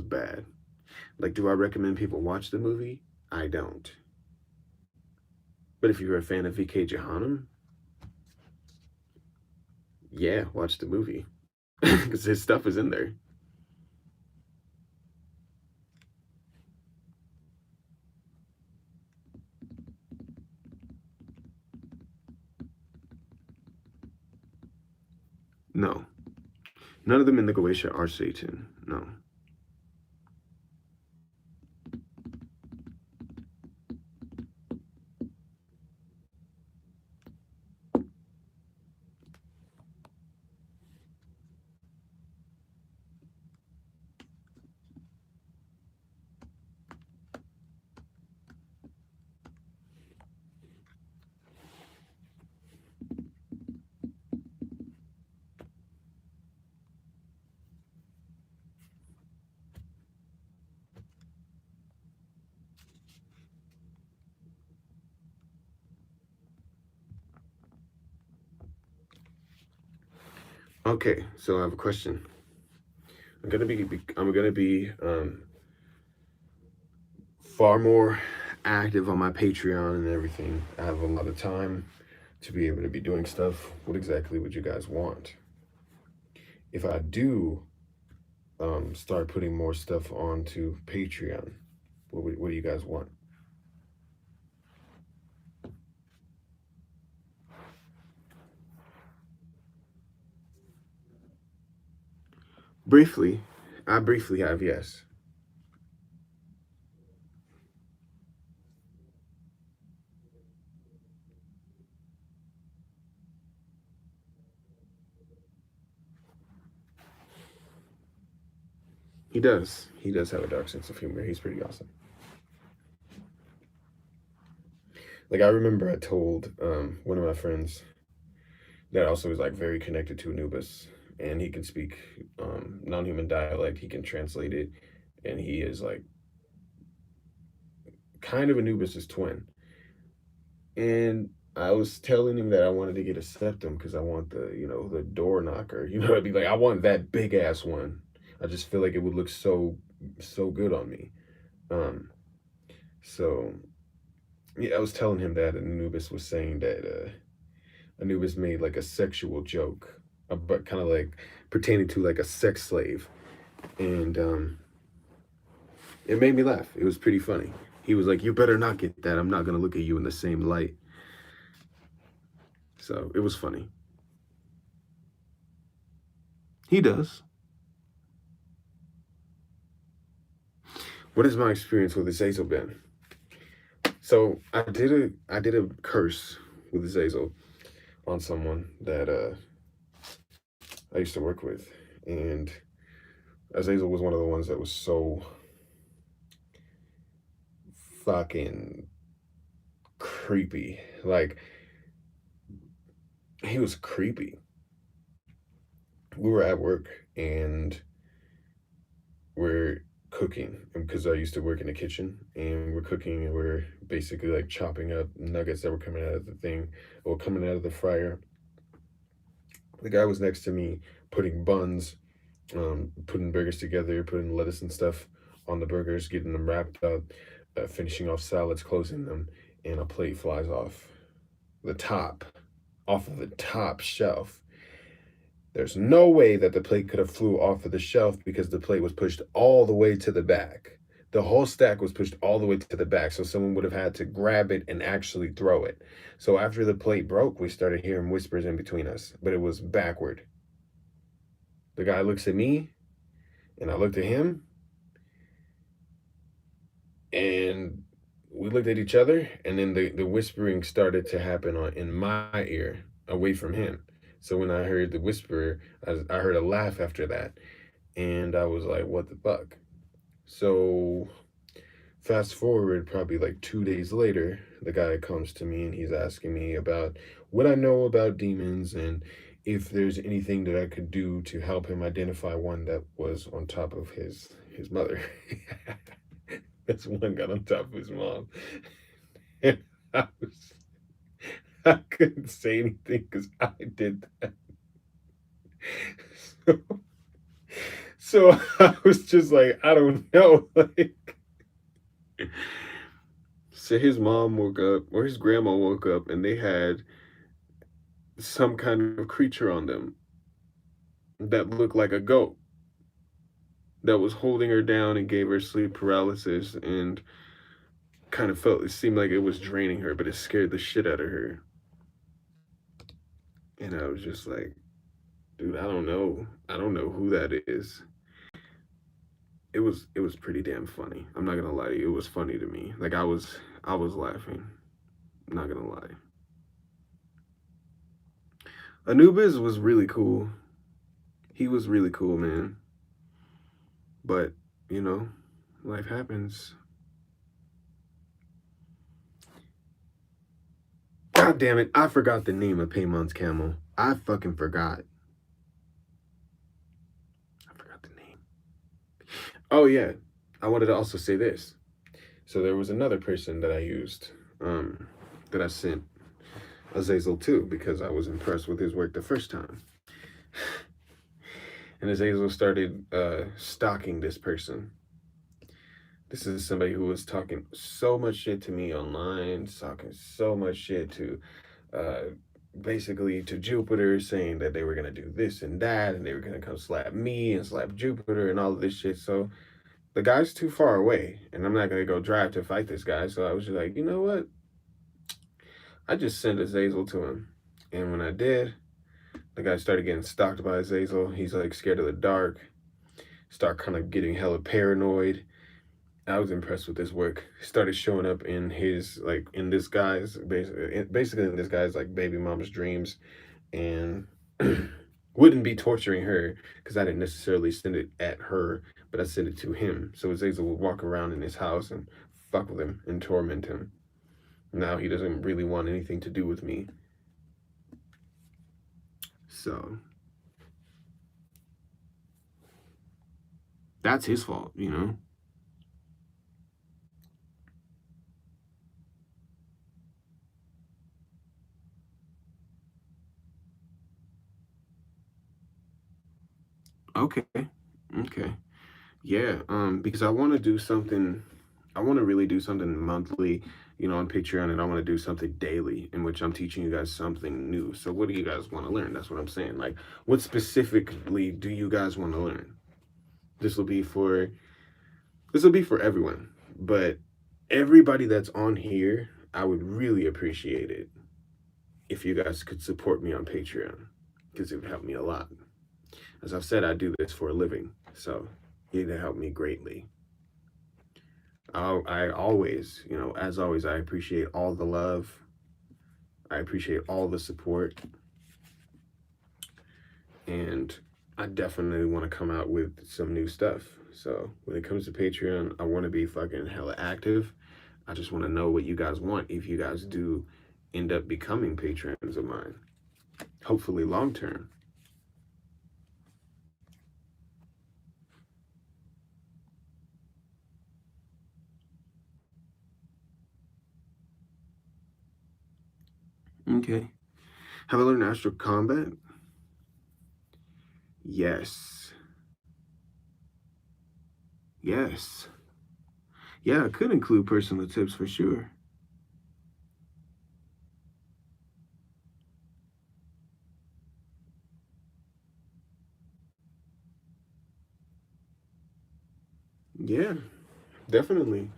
bad. Like, do I recommend people watch the movie? I don't. But if you're a fan of VK Johannem, yeah, watch the movie. Because his stuff is in there. No. None of them in the Goetia are Satan. No. Okay, so I have a question. I'm gonna be far more active on my Patreon and everything. I have a lot of time to be able to be doing stuff. What exactly would you guys want? If I do start putting more stuff onto Patreon, what do you guys want? Briefly, I briefly have, yes. He does. He does have a dark sense of humor. He's pretty awesome. Like I remember I told one of my friends that also is like very connected to Anubis, and he can speak non-human dialect. He can translate it, and he is like kind of Anubis's twin. And I was telling him that I wanted to get a septum because I want the the door knocker. You know, I'd be like, I want that big ass one. I just feel like it would look so good on me. Um, so yeah, I was telling him that, and Anubis was saying that Anubis made like a sexual joke, but kind of like pertaining to like a sex slave, and it made me laugh. It was pretty funny. He was like, "You better not get that. I'm not gonna look at you in the same light." So it was funny. He does. What is my experience with Azazel been? So I did a curse with Azazel on someone that I used to work with, and Azazel was one of the ones that was so fucking creepy. Like he was creepy. We were at work and we're cooking because I used to work in the kitchen and we're cooking and we're basically like chopping up nuggets that were coming out of the thing or coming out of the fryer. The guy was next to me putting buns, putting burgers together, putting lettuce and stuff on the burgers, getting them wrapped up, finishing off salads, closing them, and a plate flies off the top, off of the top shelf. There's no way that the plate could have flew off of the shelf because the plate was pushed all the way to the back. The whole stack was pushed all the way to the back, so someone would have had to grab it and actually throw it. So after the plate broke, we started hearing whispers in between us, but it was backward. The guy looks at me, and I looked at him, And we looked at each other, and then the whispering started to happen in my ear, away from him. So when I heard the whisper, I heard a laugh after that, and I was like, "What the fuck?" So fast forward, probably like 2 days later, the guy comes to me and he's asking me about what I know about demons and if there's anything that I could do to help him identify one that was on top of his mother. That's one got on top of his mom. And I was I couldn't say anything because I did that. So, so I was just like, I don't know. Like, so his mom woke up, or his grandma woke up, and they had some kind of creature on them that looked like a goat that was holding her down and gave her sleep paralysis and kind of felt it seemed like it was draining her, but it scared the shit out of her. And I was just like, dude, I don't know. I don't know who that is. It was pretty damn funny. I'm not gonna lie to you. It was funny to me. Like I was laughing. I'm not gonna lie. Anubis was really cool. He was really cool, man. But, you know, life happens. God damn it, I forgot the name of Paymon's camel. I fucking forgot. I forgot the name. Oh yeah. I wanted to also say this. So there was another person that I used, that I sent Azazel to because I was impressed with his work the first time. And Azazel started stalking this person. This is somebody who was talking so much shit to me online, talking so much shit to uh, basically to Jupiter, saying that they were gonna do this and that, and they were gonna come slap me and slap Jupiter and all of this shit. So the guy's too far away, and I'm not gonna go drive to fight this guy. So I was just like, you know what? I just sent Azazel to him, and when I did, the guy started getting stalked by Azazel. He's like scared of the dark, start kind of getting hella paranoid. I was impressed with his work. Started showing up in his like in this guy's basically in this guy's like baby mama's dreams, and wouldn't be torturing her because I didn't necessarily send it at her, but I sent it to him. So Azazel would walk around in his house and fuck with him and torment him. Now he doesn't really want anything to do with me. So that's his fault, you know? Okay. Okay. Yeah, because I want to do something, I want to really do something monthly, on Patreon, and I want to do something daily in which I'm teaching you guys something new. So what do you guys want to learn? That's what I'm saying. Like, what specifically do you guys want to learn? This will be for this will be for everyone, but everybody that's on here, I would really appreciate it if you guys could support me on Patreon because it would help me a lot. As I've said, I do this for a living, so it'd help me greatly. I always, as always, I appreciate all the love. I appreciate all the support. And I definitely want to come out with some new stuff. So when it comes to Patreon, I want to be fucking hella active. I just want to know what you guys want if you guys do end up becoming patrons of mine. Hopefully long term. Okay. Have I learned Astral Combat? Yes. Yes. Yeah, I could include personal tips for sure. Yeah, definitely.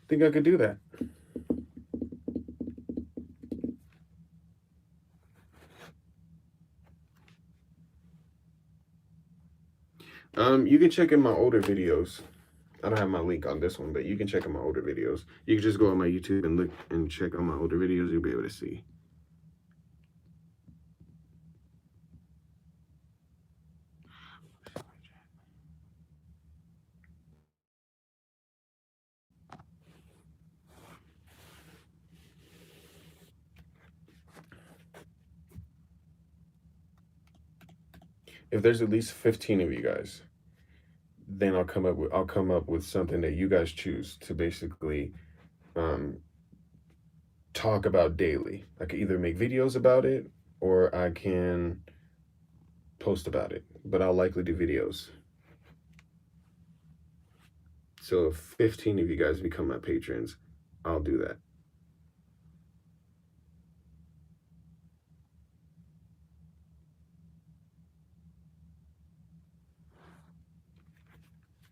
Think I could do that. You can check in my older videos. I don't have my link on this one, but you can check out my older videos. You can just go on my YouTube and look and check out my older videos. You'll be able to see. If there's at least 15 of you guys, then I'll come up with something that you guys choose to basically talk about daily. I can either make videos about it or I can post about it, but I'll likely do videos. So if 15 of you guys become my patrons, I'll do that.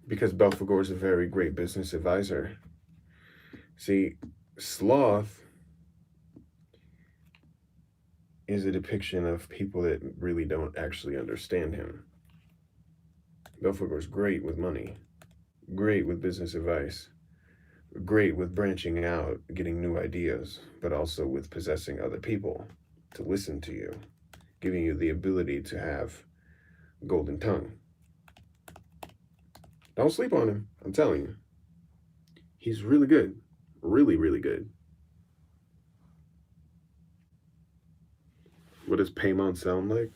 Because Belphegor is a very great business advisor. See, sloth is a depiction of people that really don't actually understand him. Belphegor is great with money, great with business advice, great with branching out, getting new ideas, but also with possessing other people to listen to you, giving you the ability to have golden tongue. Don't sleep on him, I'm telling you. He's really good. Really, really good. What does Paimon sound like?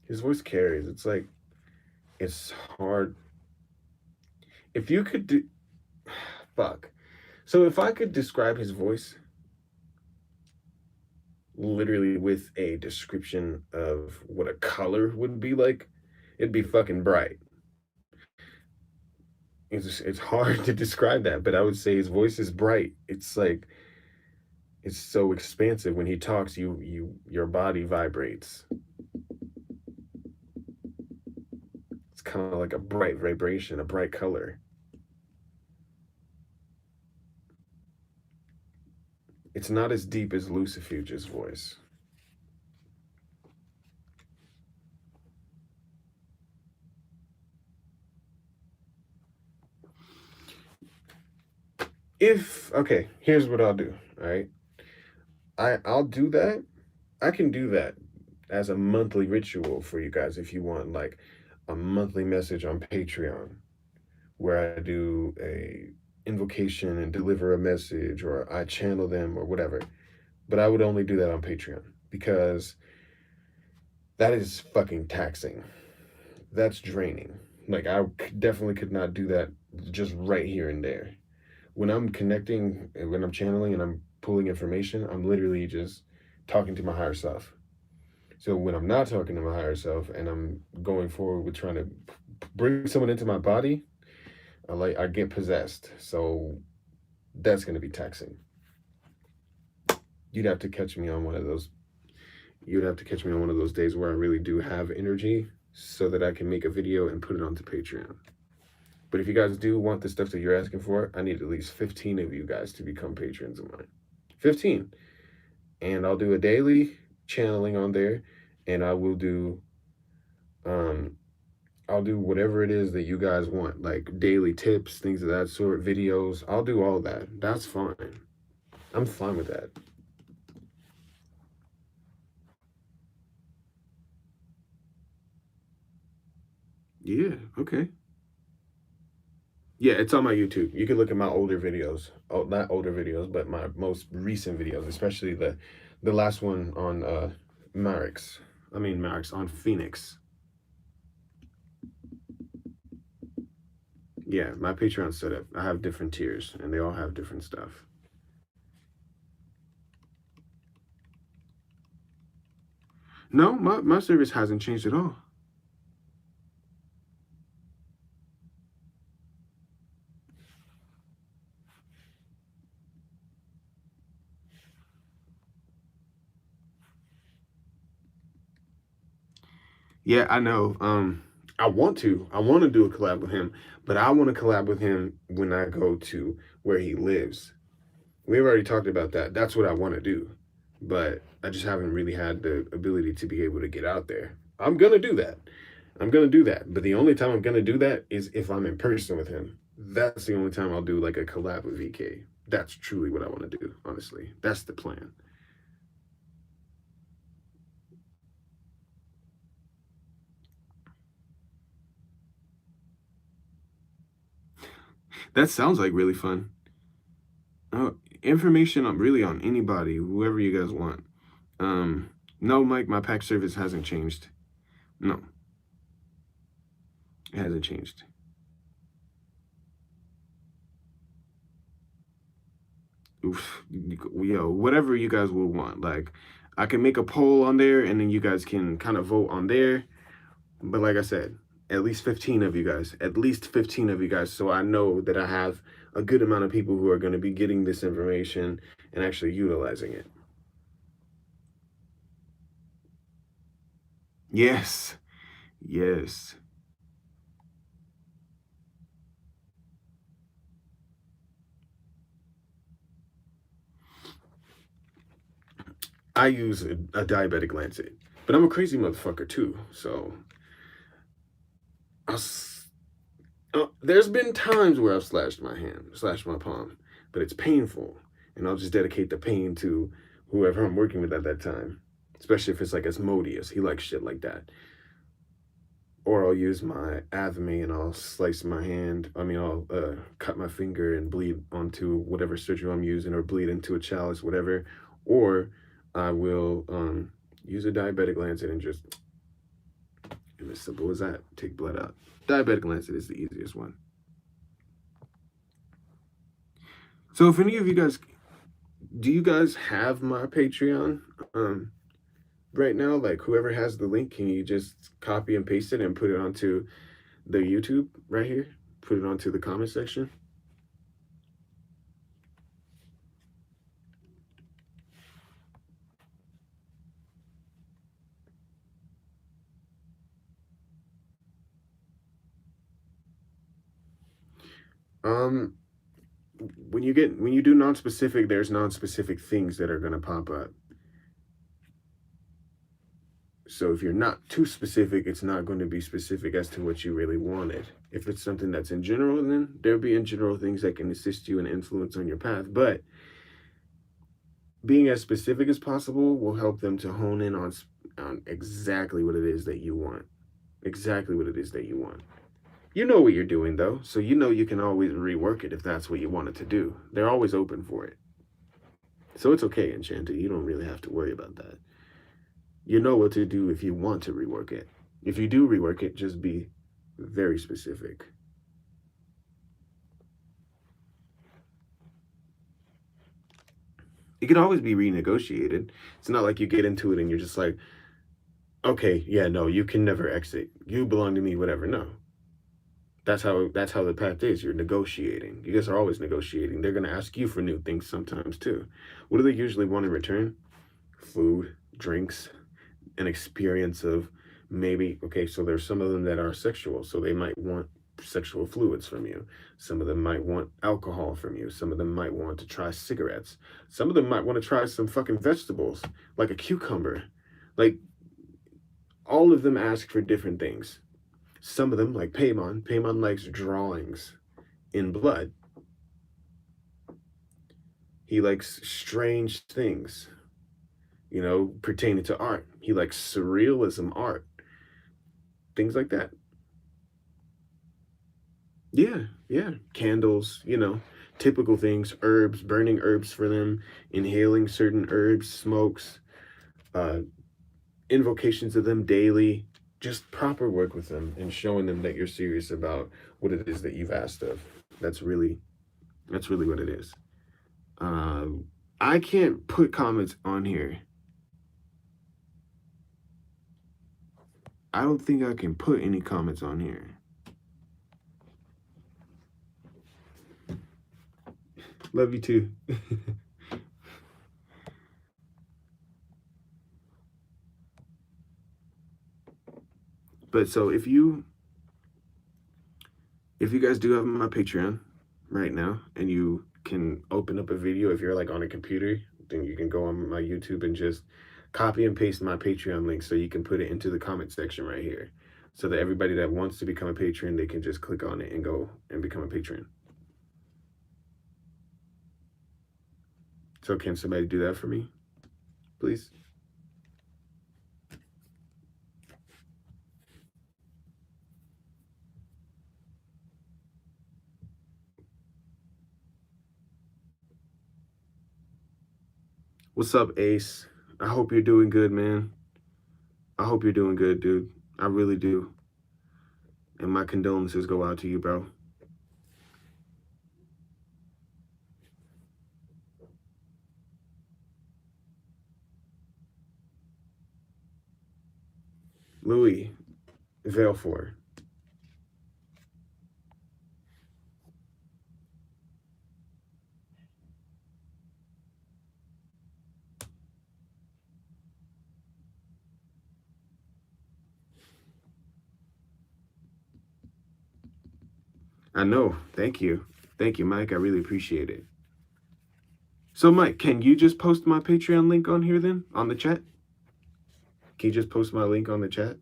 His voice carries. It's like, it's hard. If you could do, fuck. So if I could describe his voice literally with a description of what a color would be like, it'd be fucking bright. It's hard to describe that, but I would say his voice is bright. It's like, it's so expansive. When he talks, your body vibrates. It's kind of like a bright vibration, a bright color. It's not as deep as Lucifuge's voice. Okay, here's what I'll do, all right? I'll do that. I can do that as a monthly ritual for you guys if you want, like a monthly message on Patreon where I do a invocation and deliver a message, or I channel them or whatever. But I would only do that on Patreon because that is fucking taxing. That's draining. Like I definitely could not do that just right here and there. When I'm connecting, when I'm channeling and I'm pulling information, I'm literally just talking to my higher self. So when I'm not talking to my higher self and I'm going forward with trying to bring someone into my body, I get possessed. So that's going to be taxing. You'd have to catch me on one of those. You'd have to catch me on one of those days where I really do have energy so that I can make a video and put it onto Patreon. But if you guys do want the stuff that you're asking for, I need at least 15 of you guys to become patrons of mine. 15. And I'll do a daily channeling on there, and I will do I'll do whatever it is that you guys want, like daily tips, things of that sort, videos. I'll do all that. That's fine. I'm fine with that. Yeah, okay. Yeah, it's on my YouTube. You can look at my older videos. Oh, not older videos, but my most recent videos, especially the last one on Marix. I mean Marix on Phoenix. Yeah, my Patreon setup. I have different tiers and they all have different stuff. No, my service hasn't changed at all. Yeah, I know. I want to. I want to do a collab with him, but I want to collab with him when I go to where he lives. We've already talked about that. That's what I want to do, but I just haven't really had the ability to be able to get out there. I'm gonna do that. I'm gonna do that. But the only time I'm gonna do that is if I'm in person with him. That's the only time I'll do like a collab with VK. That's truly what I want to do, honestly. That's the plan. That sounds like really fun. Information on really on anybody, whoever you guys want. No, Mike, my pack service hasn't changed. No, it hasn't changed. Oof, yo, whatever you guys will want. Like, I can make a poll on there, and then you guys can kind of vote on there. But like I said, at least 15 of you guys, at least 15 of you guys, so I know that I have a good amount of people who are going to be getting this information and actually utilizing it. Yes, yes. I use a diabetic lancet, but I'm a crazy motherfucker too. So there's been times where I've slashed my hand, slashed my palm, but it's painful, and I'll just dedicate the pain to whoever I'm working with at that time. Especially if it's like Asmodeus, he likes shit like that. Or I'll use my Avame and I'll slice my hand. I mean, I'll cut my finger and bleed onto whatever surgery I'm using, or bleed into a chalice, whatever. Or I will use a diabetic lancet and just, and as simple as that, take blood out. Diabetic lancet is the easiest one. So if any of you guys, do you guys have my Patreon right now? Like, whoever has the link, can you just copy and paste it and put it onto the YouTube right here? Put it onto the comment section. When you do non-specific, there's non-specific things that are gonna pop up. So if you're not too specific, it's not going to be specific as to what you really wanted. If it's something that's in general, then there'll be in general things that can assist you and influence on your path. But being as specific as possible will help them to hone in on exactly what it is that you want. Exactly what it is that you want. You know what you're doing, though, so you know you can always rework it if that's what you wanted to do. They're always open for it. So it's okay, Enchanted. You don't really have to worry about that. You know what to do if you want to rework it. If you do rework it, just be very specific. It can always be renegotiated. It's not like you get into it and you're just like, okay, yeah, no, you can never exit. You belong to me, whatever. No. That's how the path is. You're negotiating. You guys are always negotiating. They're gonna ask you for new things sometimes too. What do they usually want in return? Food, drinks, an experience of maybe, okay, so there's some of them that are sexual, so they might want sexual fluids from you. Some of them might want alcohol from you. Some of them might want to try cigarettes. Some of them might want to try some fucking vegetables, like a cucumber. Like, all of them ask for different things. Some of them, like Paimon likes drawings in blood. He likes strange things, you know, pertaining to art. He likes surrealism art, things like that. Yeah. Candles, you know, typical things, herbs, burning herbs for them, inhaling certain herbs, smokes, uh, invocations of them daily, just proper work with them and showing them that you're serious about what it is that you've asked of. That's really what it is. I can't put comments on here. I don't think I can put any comments on here. Love you too. But so if you guys do have my Patreon right now and you can open up a video, if you're like on a computer, then you can go on my YouTube and just copy and paste my Patreon link so you can put it into the comment section right here. so that everybody that wants to become a patron, they can just click on it and go and become a patron. So can somebody do that for me, please? What's up, Ace? I hope you're doing good, man. I hope you're doing good, dude. I really do. And my condolences go out to you, bro. Louis, Valefor. I know. Thank you. Thank you, Mike. I really appreciate it. So, Mike, can you just post my Patreon link on here then? On the chat? Can you just post my link on the chat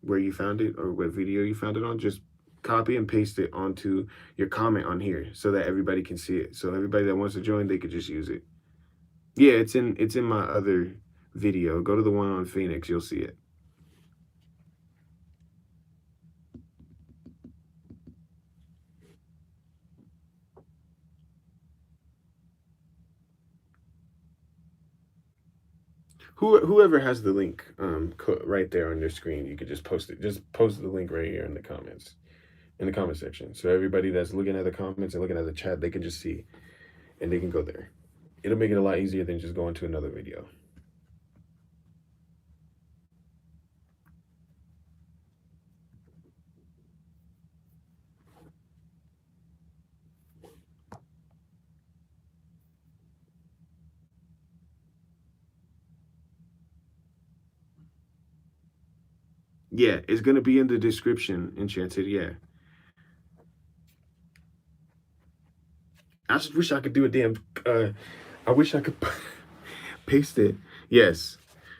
where you found it or what video you found it on? Just copy and paste it onto your comment on here so that everybody can see it. So everybody that wants to join, they could just use it. Yeah, it's in my other video. Go to the one on Phoenix, you'll see it. Whoever has the link right there on their screen, you could just post it. Just post the link right here in the comments, in the comment section. So everybody that's looking at the comments and looking at the chat, they can just see and they can go there. It'll make it a lot easier than just going to another video. Yeah, it's gonna be in the description, Enchanted. Yeah. I just wish I could do a damn. I wish I could paste it. Yes,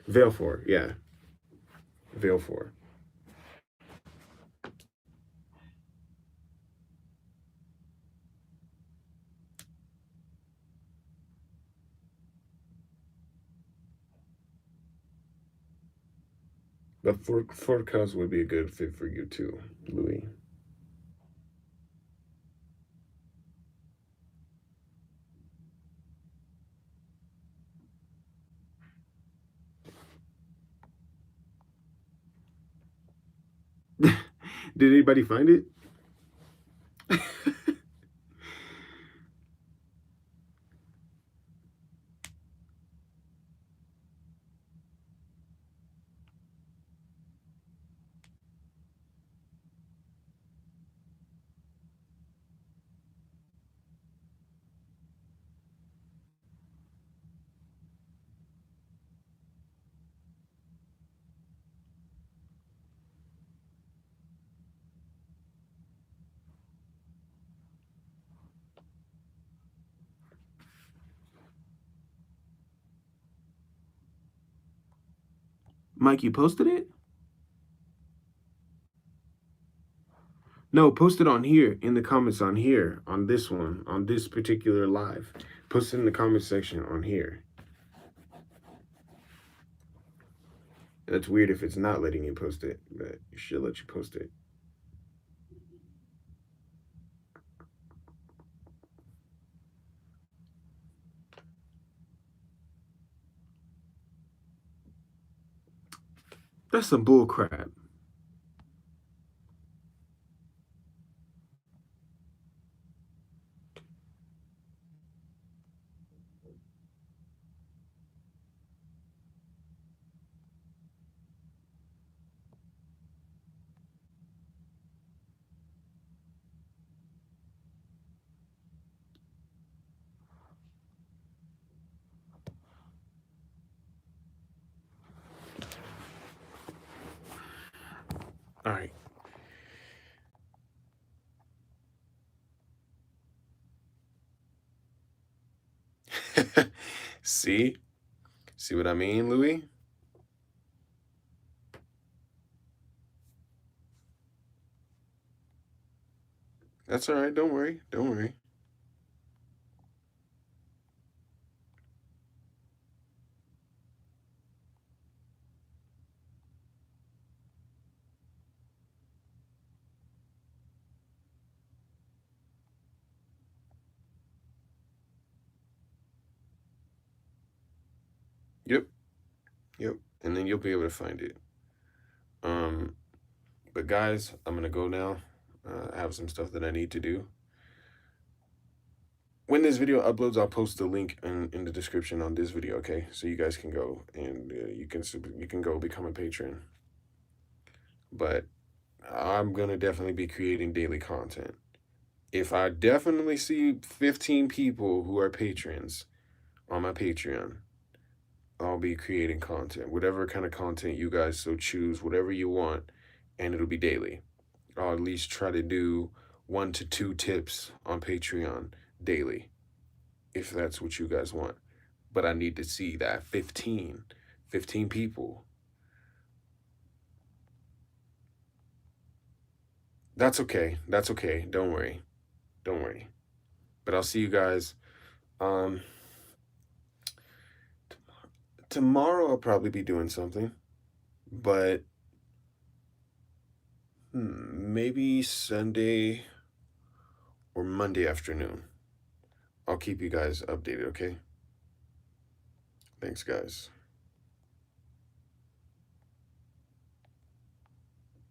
Valefor. Yeah, Valefor. But Forecast would be a good fit for you too, Louis. Did anybody find it? Mike, you posted it? No, post it on here in the comments on here on this one on this particular live. Post it in the comment section on here. That's weird if it's not letting you post it, but it should let you post it. That's some bull crap. All right. See? See what I mean, Louis? That's all right. Don't worry. Don't worry. Yep. Yep. And then you'll be able to find it. Um, but guys, I'm gonna go now. I have some stuff that I need to do. When this video uploads, I'll post the link in the description on this video, okay? So you guys can go and you can go become a patron. But I'm gonna definitely be creating daily content. If I definitely see 15 people who are patrons on my Patreon, I'll be creating content, whatever kind of content you guys so choose, whatever you want, and it'll be daily. I'll at least try to do 1 to 2 tips on Patreon daily, if that's what you guys want. But I need to see that 15 people. That's okay. That's okay. Don't worry. Don't worry. But I'll see you guys. Um, tomorrow I'll probably be doing something, but maybe Sunday or Monday afternoon. I'll keep you guys updated, okay? Thanks, guys.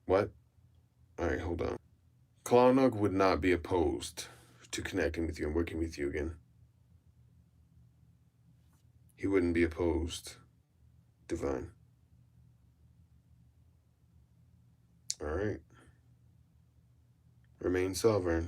What? All right, hold on. Clownug would not be opposed to connecting with you and working with you again. He wouldn't be opposed, Divine. All right. Remain sovereign.